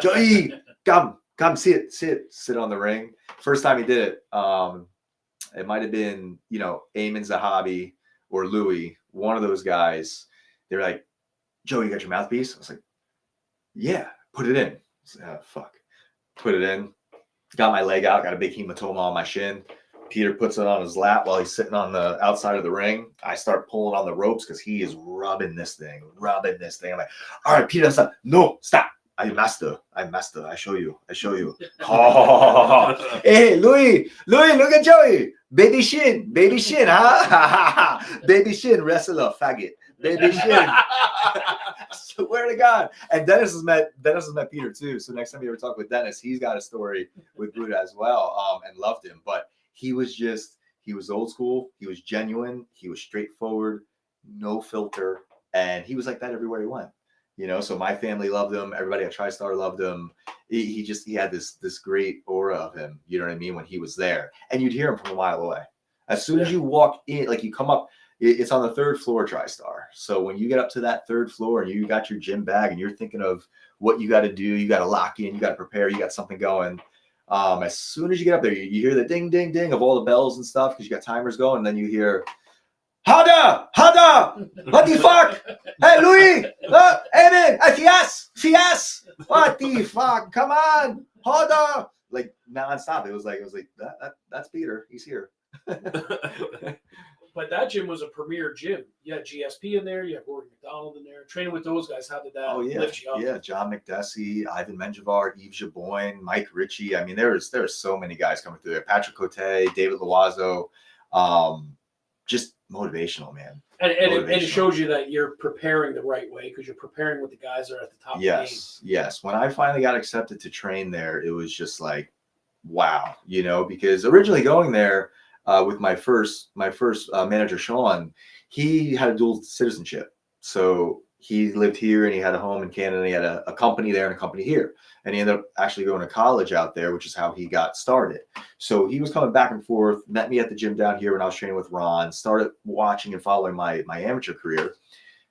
Joey, come, sit on the ring. First time he did it, it might have been, Ayman Zahabi or Louis, one of those guys. They were like, Joe, you got your mouthpiece? I was like, yeah, put it in. I was like, oh, fuck. Put it in. Got my leg out, got a big hematoma on my shin. Peter puts it on his lap while he's sitting on the outside of the ring. I start pulling on the ropes because he is rubbing this thing. I'm like, all right, Peter, stop. No, stop. I master. I show you. Oh, hey, Louis, look at Joey. Baby shin, huh? Baby shin, wrestler, faggot. Baby shin. Swear to God. And Dennis has met Peter too. So next time you ever talk with Dennis, he's got a story with Buddha as well, and loved him. But he was old school. He was genuine. He was straightforward, no filter. And he was like that everywhere he went. So my family loved him. Everybody at TriStar loved him. He had this great aura of him. You know what I mean? When he was there, and you'd hear him from a mile away. As soon as you walk in, like you come up, it's on the third floor, TriStar. So when you get up to that third floor and you got your gym bag and you're thinking of what you got to do, you got to lock in, you got to prepare, you got something going. As soon as you get up there, you hear the ding, ding, ding of all the bells and stuff because you got timers going, and then you hear, Hada, what the fuck? Hey, Louis, Evan, Fias, what the fuck? Come on, Hada, like nonstop. It was like that's Peter. He's here. But that gym was a premier gym. You had GSP in there. You had Rory McDonald in there. Training with those guys, how did that lift you up? Yeah, John McDessie, Ivan Menjivar, Yves Jaboyne, Mike Ritchie. I mean, there's so many guys coming through there. Patrick Cote, David Loiseau. Just motivational, man. And it shows you that you're preparing the right way because you're preparing with the guys that are at the top of the game. Yes. When I finally got accepted to train there, it was just like, wow, because originally going there, with my first manager, Sean, he had a dual citizenship. So he lived here and he had a home in Canada. And he had a company there and a company here. And he ended up actually going to college out there, which is how he got started. So he was coming back and forth, met me at the gym down here when I was training with Ron, started watching and following my amateur career.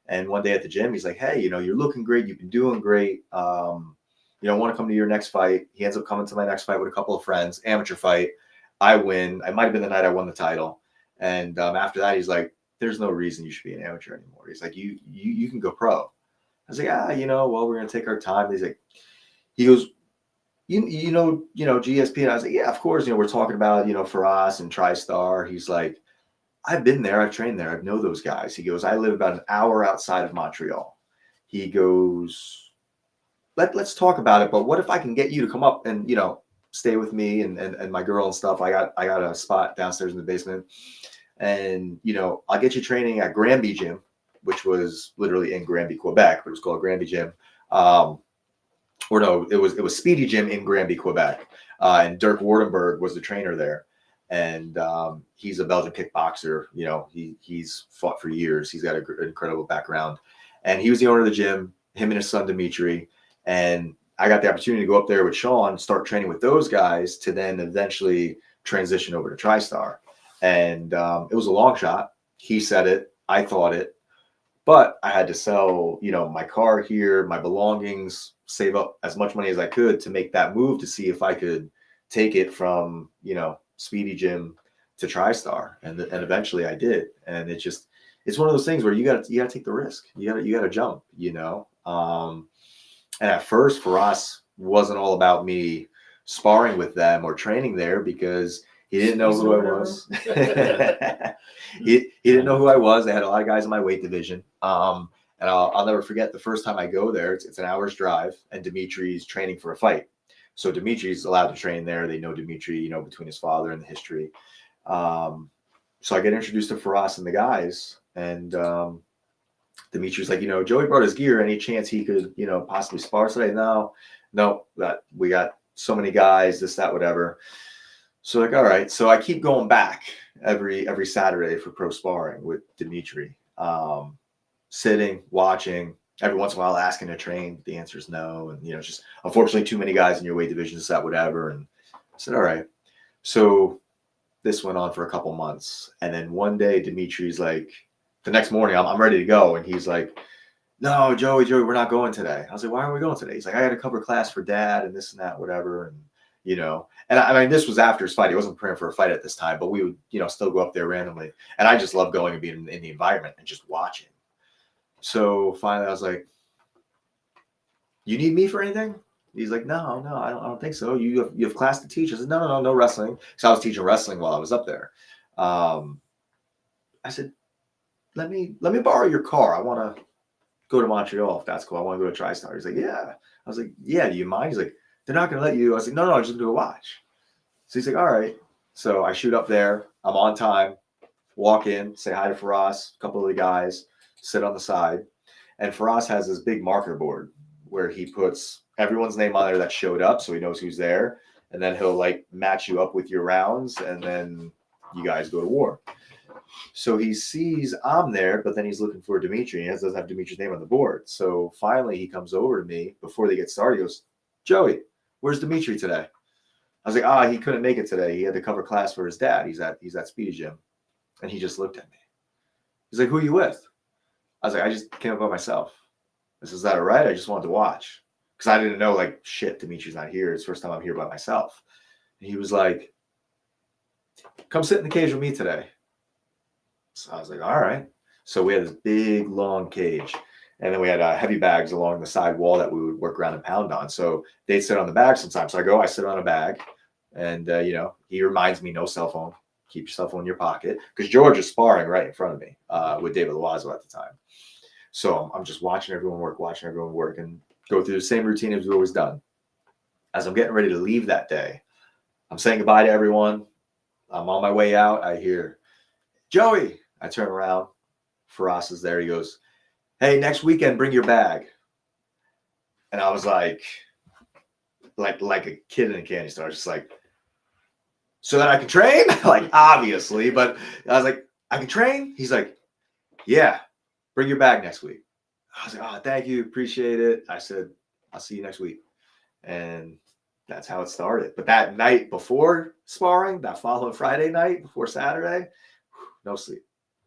And one day at the gym, he's like, hey, you're looking great. You've been doing great. Want to come to your next fight. He ends up coming to my next fight with a couple of friends, amateur fight. I win. It might have been the night I won the title. And after that, he's like, there's no reason you should be an amateur anymore. He's like, you can go pro. I was like, well, we're going to take our time. He goes, you know, GSP. And I was like, yeah, of course. We're talking about, for us and TriStar. He's like, I've been there. I've trained there. I know those guys. He goes, I live about an hour outside of Montreal. He goes, let's talk about it. But what if I can get you to come up and, stay with me and my girl and stuff? I got a spot downstairs in the basement, and, I'll get you training at Granby Gym, which was literally in Granby, Quebec, but it was called Granby Gym. Or no, it was Speedy Gym in Granby, Quebec. And Dirk Wardenberg was the trainer there. And he's a Belgian kickboxer. He's fought for years. He's got an incredible background. And he was the owner of the gym, him and his son, Dimitri. And I got the opportunity to go up there with Sean, start training with those guys to then eventually transition over to TriStar. And it was a long shot. He said it. I thought it. But I had to sell, my car here, my belongings, save up as much money as I could to make that move to see if I could take it from, Speedy Gym to TriStar. And eventually I did. And it's one of those things where you gotta take the risk. You gotta jump, and at first for us wasn't all about me sparring with them or training there, because he didn't know who I was. he didn't know who I was. They had a lot of guys in my weight division. And I'll never forget the first time I go there. It's an hour's drive, and Dimitri's training for a fight. So Dimitri's allowed to train there. They know Dimitri, between his father and the history. So I get introduced to Faraz and the guys, and Dimitri's like, Joey brought his gear. Any chance he could, possibly spar today? No, that we got so many guys, this, that, whatever. So like, all right. So I keep going back every Saturday for pro sparring with Dimitri, sitting, watching, every once in a while asking to train. The answer is no. And, just unfortunately too many guys in your weight division, this, that, whatever. And I said, all right. So this went on for a couple months. And then one day Dimitri's like, the next morning I'm ready to go. And he's like, no, Joey, we're not going today. I was like, why aren't we going today? He's like, I got to cover class for dad and this and that, whatever. And, and I mean, this was after his fight. He wasn't preparing for a fight at this time, but we would, still go up there randomly. And I just love going and being in the environment and just watching. So finally I was like, you need me for anything? He's like, no, I don't think so. You have class to teach. I said, no wrestling. So I was teaching wrestling while I was up there. I said, let me borrow your car. I want to go to Montreal if that's cool. I want to go to TriStar. He's like, yeah. I was like, yeah, do you mind? He's like, they're not going to let you. I was like, no, I'm just going to watch. So he's like, all right. So I shoot up there. I'm on time. Walk in, say hi to Faraz, a couple of the guys, sit on the side. And Faraz has this big marker board where he puts everyone's name on there that showed up, so he knows who's there. And then he'll like match you up with your rounds, and then you guys go to war. So he sees I'm there, but then he's looking for Dimitri. He doesn't have Dimitri's name on the board. So finally he comes over to me before they get started. He goes, Joey, where's Dimitri today? I was like, he couldn't make it today. He had to cover class for his dad. He's at Speedy Gym. And he just looked at me. He's like, who are you with? I was like, I just came up by myself. I said, is that all right? I just wanted to watch. Because I didn't know, like, shit, Dimitri's not here. It's the first time I'm here by myself. And he was like, come sit in the cage with me today. So I was like, all right. So we had this big, long cage. And then we had heavy bags along the side wall that we would work around and pound on. So they'd sit on the bag sometimes. So I sit on a bag. And, he reminds me, no cell phone. Keep your cell phone in your pocket. Because George is sparring right in front of me with David Loazo at the time. So I'm just watching everyone work, and go through the same routine as we've always done. As I'm getting ready to leave that day, I'm saying goodbye to everyone. I'm on my way out. I hear, Joey. I turn around. Faraz is there. He goes, hey, next weekend, bring your bag. And I was like a kid in a candy store. Just like, so that I can train? Like, obviously. But I was like, I can train? He's like, yeah, bring your bag next week. I was like, oh, thank you. Appreciate it. I said, I'll see you next week. And that's how it started. But that night before sparring, that following Friday night before Saturday, no sleep.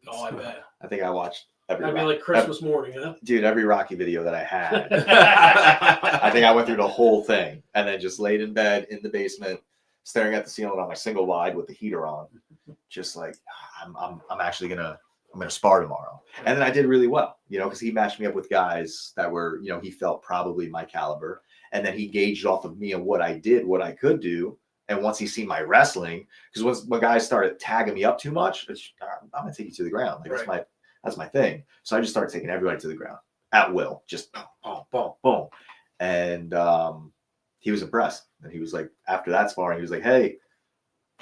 Oh, I bet. I think I watched That'd be like Christmas morning, huh? Dude, every Rocky video that I had. I think I went through the whole thing, and then just laid in bed in the basement, staring at the ceiling on my single wide with the heater on, just like I'm gonna spar tomorrow. And then I did really well, because he matched me up with guys that were, he felt probably my caliber. And then he gauged off of me and what I did, what I could do. And once he seen my wrestling, because when guys started tagging me up too much, I'm gonna take you to the ground. Like that's my thing. So I just started taking everybody to the ground at will, just boom, boom, boom, boom. And he was impressed. And he was like, after that sparring, he was like, hey,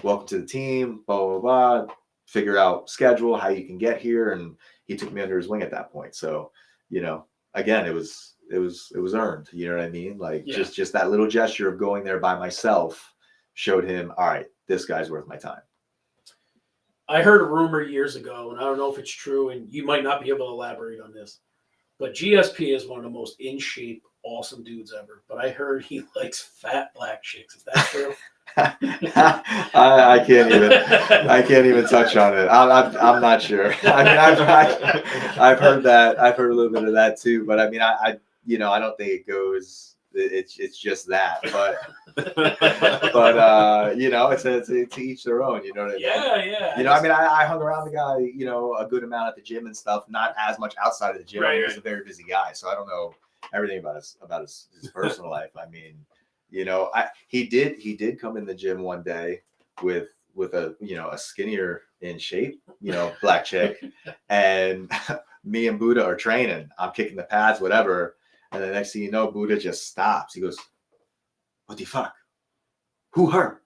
welcome to the team, blah, blah, blah. Figure out schedule, how you can get here. And he took me under his wing at that point. So, again, it was earned. You know what I mean? Like just that little gesture of going there by myself showed him, all right, this guy's worth my time. I heard a rumor years ago, and I don't know if it's true, and you might not be able to elaborate on this, but GSP is one of the most in shape, awesome dudes ever. But I heard he likes fat black chicks. Is that true? I can't even touch on it. I'm not sure. I mean, I've heard that. I've heard a little bit of that too. But I mean, I don't think it goes. It's just that. But it's to each their own. You know what I mean? Yeah. I mean, I hung around the guy, a good amount at the gym and stuff. Not as much outside of the gym. Right, He's a very busy guy, so I don't know everything about his personal life. I mean. He did come in the gym one day with a a skinnier in shape, black chick, and me and Buddha are training. I'm kicking the pads, whatever, and the next thing you know, Buddha just stops. He goes, "What the fuck? Who her?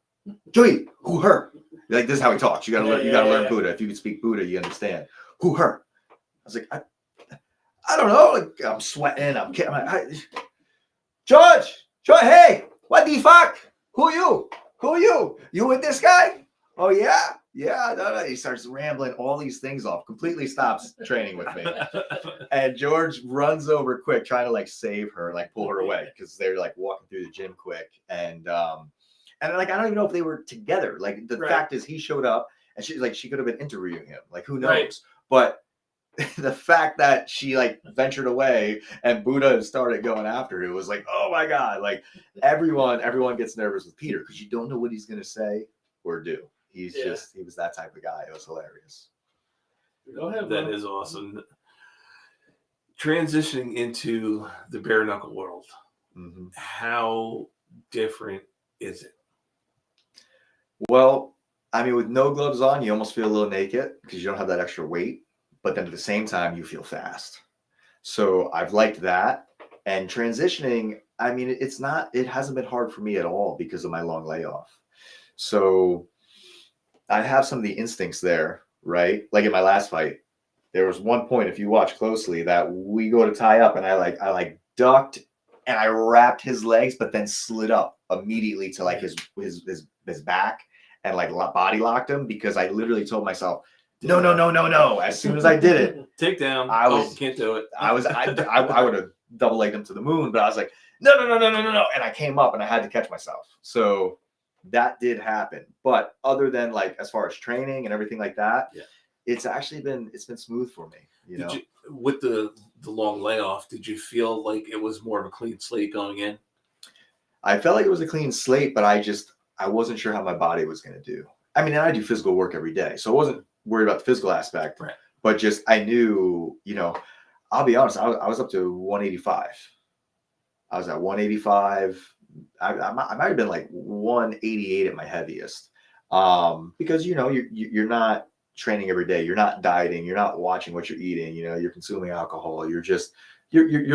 Joey, who her?" Like this is how he talks. You gotta learn Buddha. If you can speak Buddha, you understand. Who her? I was like, I don't know. Like I'm sweating. I'm George, hey. What the fuck? Who you? You with this guy? Oh yeah. No. He starts rambling all these things off. Completely stops training with me. And George runs over quick, trying to like save her, like pull her away because they're like walking through the gym quick. And like I don't even know if they were together. Like the fact is, he showed up and she could have been interviewing him. Like who knows? Right. But the fact that she like ventured away and Buddha started going after her, it was like, oh my God, like everyone gets nervous with Peter because you don't know what he's going to say or do. He was that type of guy. It was hilarious. Go ahead, that is awesome. Transitioning into the bare knuckle world, how different is it? Well, I mean, with no gloves on, you almost feel a little naked because you don't have that extra weight. But then at the same time, you feel fast. So I've liked that. And transitioning, I mean, it hasn't been hard for me at all because of my long layoff. So I have some of the instincts there, right? Like in my last fight, there was one point, if you watch closely, that we go to tie up and I ducked and I wrapped his legs, but then slid up immediately to like his back and like body locked him because I literally told myself, no. As soon as I did it, takedown. Can't do it. I would have double legged him to the moon, but I was like, no. And I came up and I had to catch myself. So that did happen. But other than like, as far as training and everything like that, it's been smooth for me. With the long layoff, did you feel like it was more of a clean slate going in? I felt like it was a clean slate, but I wasn't sure how my body was going to do. I mean, and I do physical work every day, so I wasn't worried about the physical aspect, right. But just I knew, I'll be honest, I was up to 185. I was at 185. I might have been like 188 at my heaviest, because you're not training every day, you're not dieting, you're not watching what you're eating, you're consuming alcohol, you're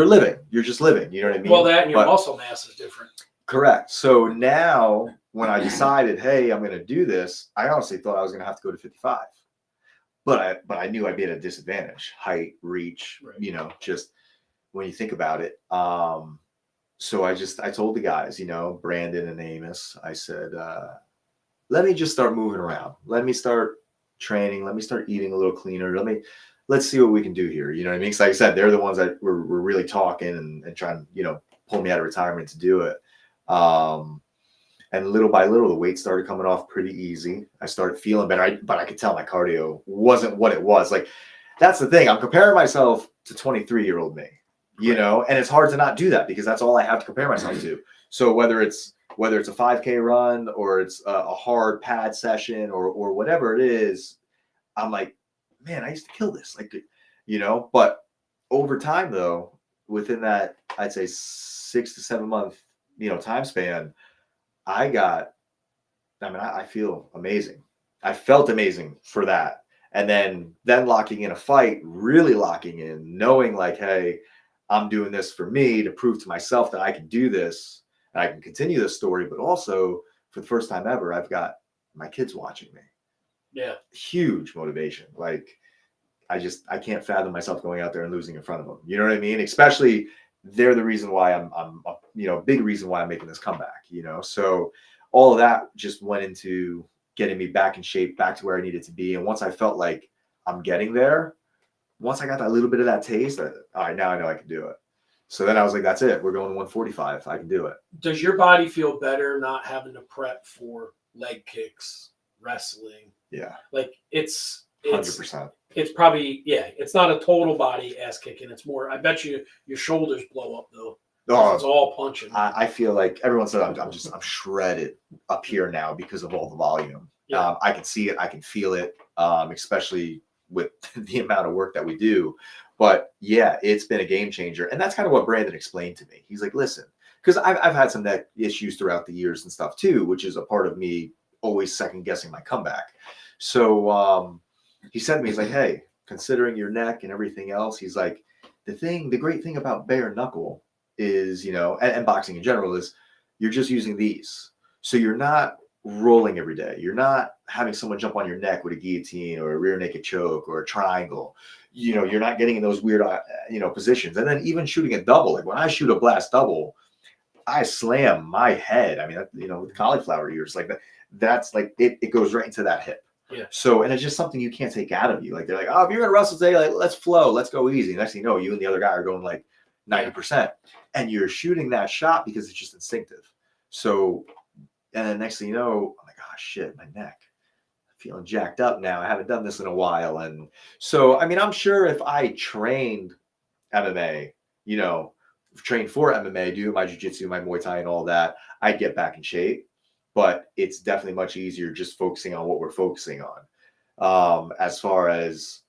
living, you're just living, you know what I mean? Well, that and your muscle mass is different. Correct. So now when I decided, hey, I'm going to do this, I honestly thought I was going to have to go to 55. But I knew I'd be at a disadvantage, height, reach, right. Just when you think about it. So I told the guys, Brandon and Amos, I said, let me just start moving around. Let me start training. Let me start eating a little cleaner. Let's see what we can do here. You know what I mean? Because like I said, they're the ones that were really talking and trying, pull me out of retirement to do it. And little by little, the weight started coming off pretty easy. I started feeling better, but I could tell my cardio wasn't what it was. Like, that's the thing. I'm comparing myself to 23-year-old me, and it's hard to not do that because that's all I have to compare myself to. So whether it's a 5K run or it's a hard pad session or whatever it is, I'm like, man, I used to kill this. Like, but over time though, within that, I'd say 6 to 7 month time span, I feel amazing. I felt amazing for that. And then locking in a fight, really locking in, knowing like, hey, I'm doing this for me to prove to myself that I can do this and I can continue this story. But also, for the first time ever, I've got my kids watching me. Yeah. Huge motivation. Like, I can't fathom myself going out there and losing in front of them. You know what I mean? Especially they're the reason why I'm big reason why I'm making this comeback, So all of that just went into getting me back in shape, back to where I needed to be. And once I felt like I'm getting there, once I got that little bit of that taste, all right, now I know I can do it. So then I was like, that's it. We're going to 145. I can do it. Does your body feel better not having to prep for leg kicks, wrestling? Yeah. Like it's 100%. It's probably, it's not a total body ass kicking. It's more, I bet you your shoulders blow up though. Oh, it's all punching. I feel like everyone said I'm shredded up here now because of all the volume. Yeah. I can see it, I can feel it, especially with the amount of work that we do. But yeah, it's been a game changer, and that's kind of what Brandon explained to me. He's like, listen, because I've had some neck issues throughout the years and stuff too, which is a part of me always second guessing my comeback. So he said to me, he's like, hey, considering your neck and everything else, he's like, the great thing about bare knuckle is, and boxing in general is you're just using these. So you're not rolling every day. You're not having someone jump on your neck with a guillotine or a rear naked choke or a triangle. You're not getting in those weird, positions. And then even shooting a double, like when I shoot a blast double, I slam my head. I mean, with cauliflower ears, like that's like, it goes right into that hip. Yeah. So, and it's just something you can't take out of you. Like they're like, oh, if you're going to wrestle today, like let's flow, let's go easy. Next thing you know, you and the other guy are going like 90%. And you're shooting that shot because it's just instinctive. So, and then next thing you know, I'm like, oh shit, my neck. I'm feeling jacked up now. I haven't done this in a while. And so, I mean, I'm sure if I trained MMA, trained for MMA, do my jiu-jitsu, my Muay Thai and all that, I'd get back in shape. But it's definitely much easier just focusing on what we're focusing on. As far as,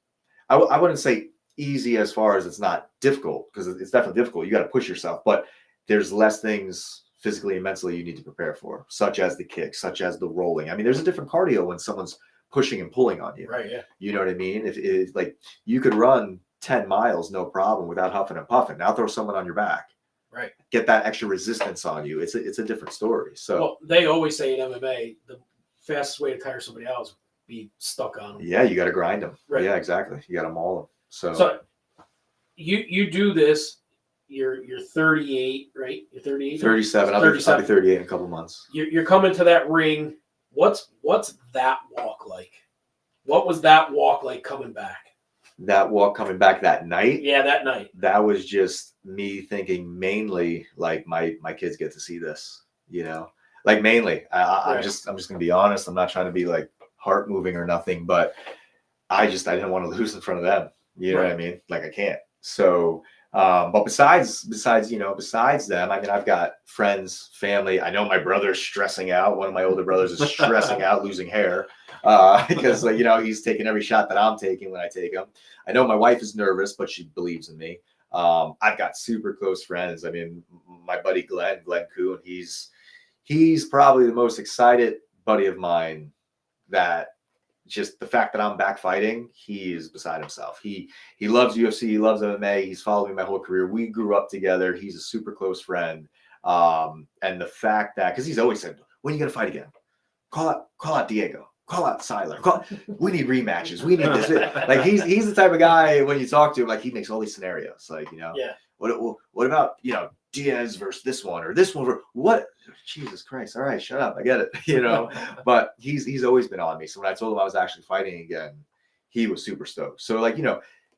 I wouldn't say easy as far as it's not difficult, because it's definitely difficult. You got to push yourself, but there's less things physically and mentally you need to prepare for, such as the kicks, such as the rolling. I mean, there's a different cardio when someone's pushing and pulling on you. Right. Yeah. You know what I mean? If like you could run 10 miles, no problem, without huffing and puffing. Now throw someone on your back. Right. Get that extra resistance on you. It's a different story. So well, they always say in MMA, the fastest way to tire somebody out is be stuck on them. Yeah, you got to grind them. Right. Yeah, exactly. You got to maul them. So you do this. You're 38, right? You're 38. 37. I'll be 38 in a couple months. You're coming to that ring. What's that walk like? What was that walk like coming back? That walk coming back that night? Yeah, that night. That was just me thinking mainly like my kids get to see this, like mainly. I'm just gonna be honest. I'm not trying to be like heart moving or nothing, but I didn't want to lose in front of them. You know what I mean? Like I can't. So, but besides them, I mean, I've got friends, family. I know my brother's stressing out. One of my older brothers is stressing out, losing hair, because he's taking every shot that I'm taking when I take him. I know my wife is nervous, but she believes in me. I've got super close friends. I mean, my buddy Glenn Kuhn, he's probably the most excited buddy of mine. That just the fact that I'm back fighting, he is beside himself. He loves UFC, he loves MMA. He's followed me my whole career. We grew up together. He's a super close friend. And the fact that, because he's always said, when are you gonna fight again? Call out Diego. Call out Siler. We need rematches. We need this. Like he's the type of guy when you talk to him, like he makes all these scenarios. Like what about Diaz versus this one or this one for what? Jesus Christ! All right, shut up. I get it. But he's always been on me. So when I told him I was actually fighting again, he was super stoked. So like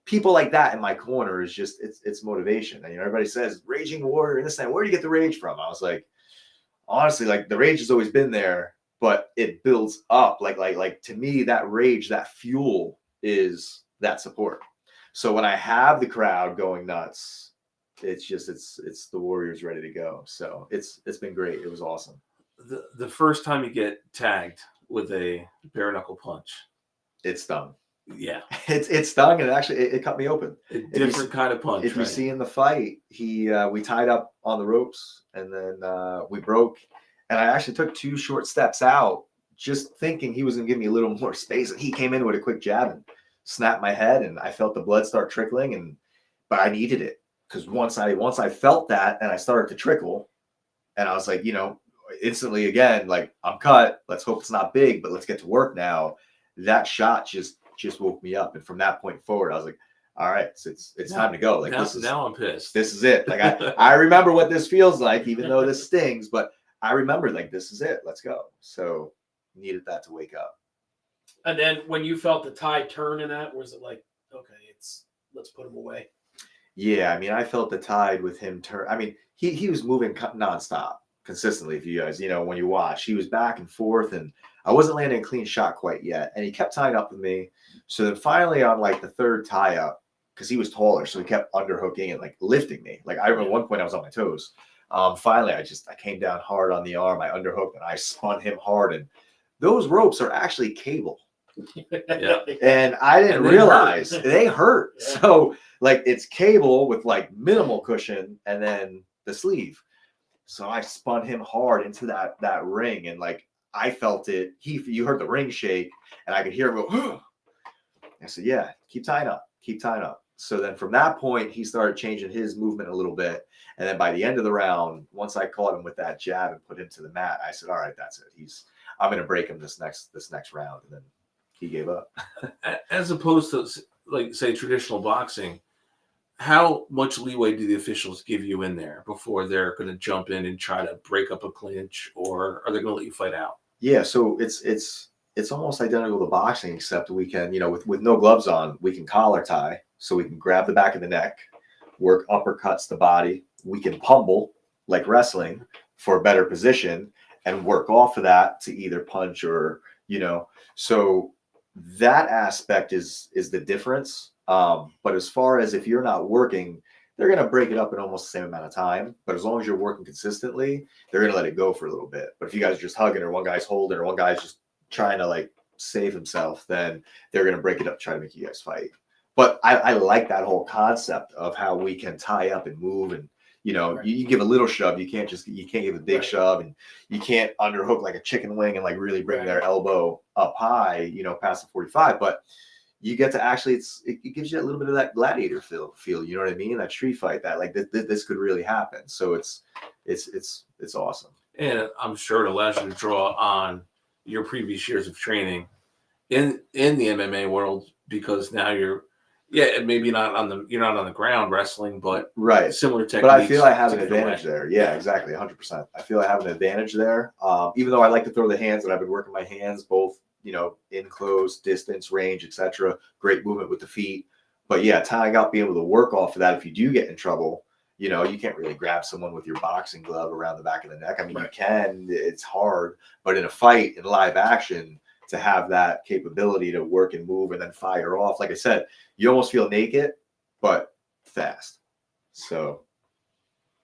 people like that in my corner is just it's motivation. And everybody says raging warrior and this and that. Where do you get the rage from? I was like, honestly, like the rage has always been there. But it builds up like to me, that rage, that fuel is that support. So when I have the crowd going nuts, it's the Warriors ready to go. So it's been great. It was awesome. The first time you get tagged with a bare knuckle punch, it stung. Yeah. It stung, and it cut me open. A different kind of punch. If you see in the fight, we tied up on the ropes, and then we broke. And I actually took 2 short steps out, just thinking he was going to give me a little more space. And he came in with a quick jab and snapped my head, and I felt the blood start trickling. But I needed it, because once I felt that and I started to trickle, and I was like, instantly again, like, I'm cut. Let's hope it's not big, but let's get to work now. That shot just woke me up, and from that point forward, I was like, all right, so it's time to go. Like, now I'm pissed. This is it. Like, I remember what this feels like, even though this stings, but I remember, like, this is it. Let's go. So needed that to wake up. And then when you felt the tide turn in that, was it like, okay, let's put him away? Yeah, I mean, I felt the tide with him turn. I mean, he was moving nonstop, consistently. If you guys, when you watch, he was back and forth, and I wasn't landing a clean shot quite yet. And he kept tying up with me. So then finally on like the 3rd tie up, because he was taller, so he kept underhooking and like lifting me. Like, I remember one point I was on my toes. Finally, I came down hard on the arm. I underhooked and I spun him hard. And those ropes are actually cable. Yeah. And I didn't realize they hurt. Yeah. So like, it's cable with like minimal cushion, and then the sleeve. So I spun him hard into that ring, and like, I felt it. You heard the ring shake, and I could hear him go. I said, yeah, keep tying up. So then from that point, he started changing his movement a little bit. And then by the end of the round, once I caught him with that jab and put him to the mat, I said, all right, that's it. I'm going to break him this next round. And then he gave up. As opposed to, like, say, traditional boxing, how much leeway do the officials give you in there before they're going to jump in and try to break up a clinch, or are they going to let you fight out? Yeah, so it's almost identical to boxing, except we can, with no gloves on, we can collar tie. So we can grab the back of the neck, work uppercuts the body. We can pummel like wrestling for a better position, and work off of that to either punch or, so that aspect is the difference. But as far as if you're not working, they're going to break it up in almost the same amount of time. But as long as you're working consistently, they're going to let it go for a little bit. But if you guys are just hugging, or one guy's holding, or one guy's just trying to like save himself, then they're going to break it up, try to make you guys fight. But I like that whole concept of how we can tie up and move, and you give a little shove, you can't give a big shove, and you can't underhook like a chicken wing and like really bring their elbow up high, past the 45. But you get to actually, it gives you a little bit of that gladiator feel, you know what I mean? That street fight, that like this could really happen. So it's awesome. And I'm sure it allows you to draw on your previous years of training in the MMA world, because now you're maybe not on the ground wrestling, but similar techniques. But I feel I have an advantage there. Yeah, exactly, 100%. I feel I have an advantage there. Even though I like to throw the hands, and I've been working my hands both, in close, distance, range, etc. Great movement with the feet. But yeah, tying up, being able to work off of that. If you do get in trouble, you can't really grab someone with your boxing glove around the back of the neck. I mean, you can. It's hard, but in a fight, in live action, to have that capability to work and move and then fire off. Like I said, you almost feel naked, but fast. So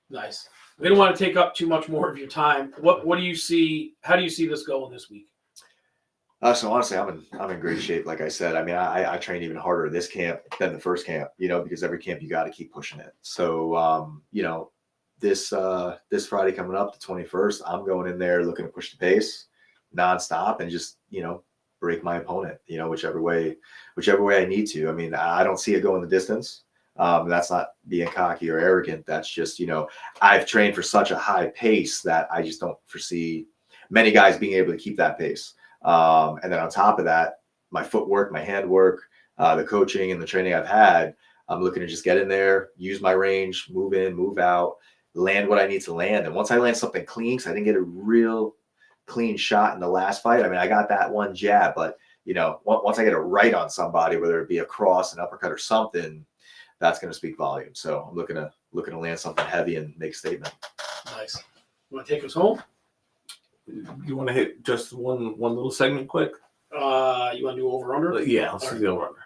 nice. We don't want to take up too much more of your time. What do you see? How do you see this going this week? So honestly, I'm in great shape. Like I said, I mean, I train even harder this camp than the first camp, because every camp you got to keep pushing it. So, this Friday coming up, the 21st, I'm going in there looking to push the pace nonstop and just, break my opponent, whichever way I need to. I mean, I don't see it going the distance. That's not being cocky or arrogant. That's just, I've trained for such a high pace that I just don't foresee many guys being able to keep that pace. And then on top of that, my footwork, my handwork, the coaching and the training I've had, I'm looking to just get in there, use my range, move in, move out, land what I need to land. And once I land something clean, because I didn't get a real clean shot in the last fight. I mean, I got that one jab, but once I get it right on somebody, whether it be a cross, an uppercut, or something, that's going to speak volume. So I'm looking to land something heavy and make a statement. Nice. You want to take us home? You want to hit just one little segment quick? You want to do over under? Yeah, let's do the over under.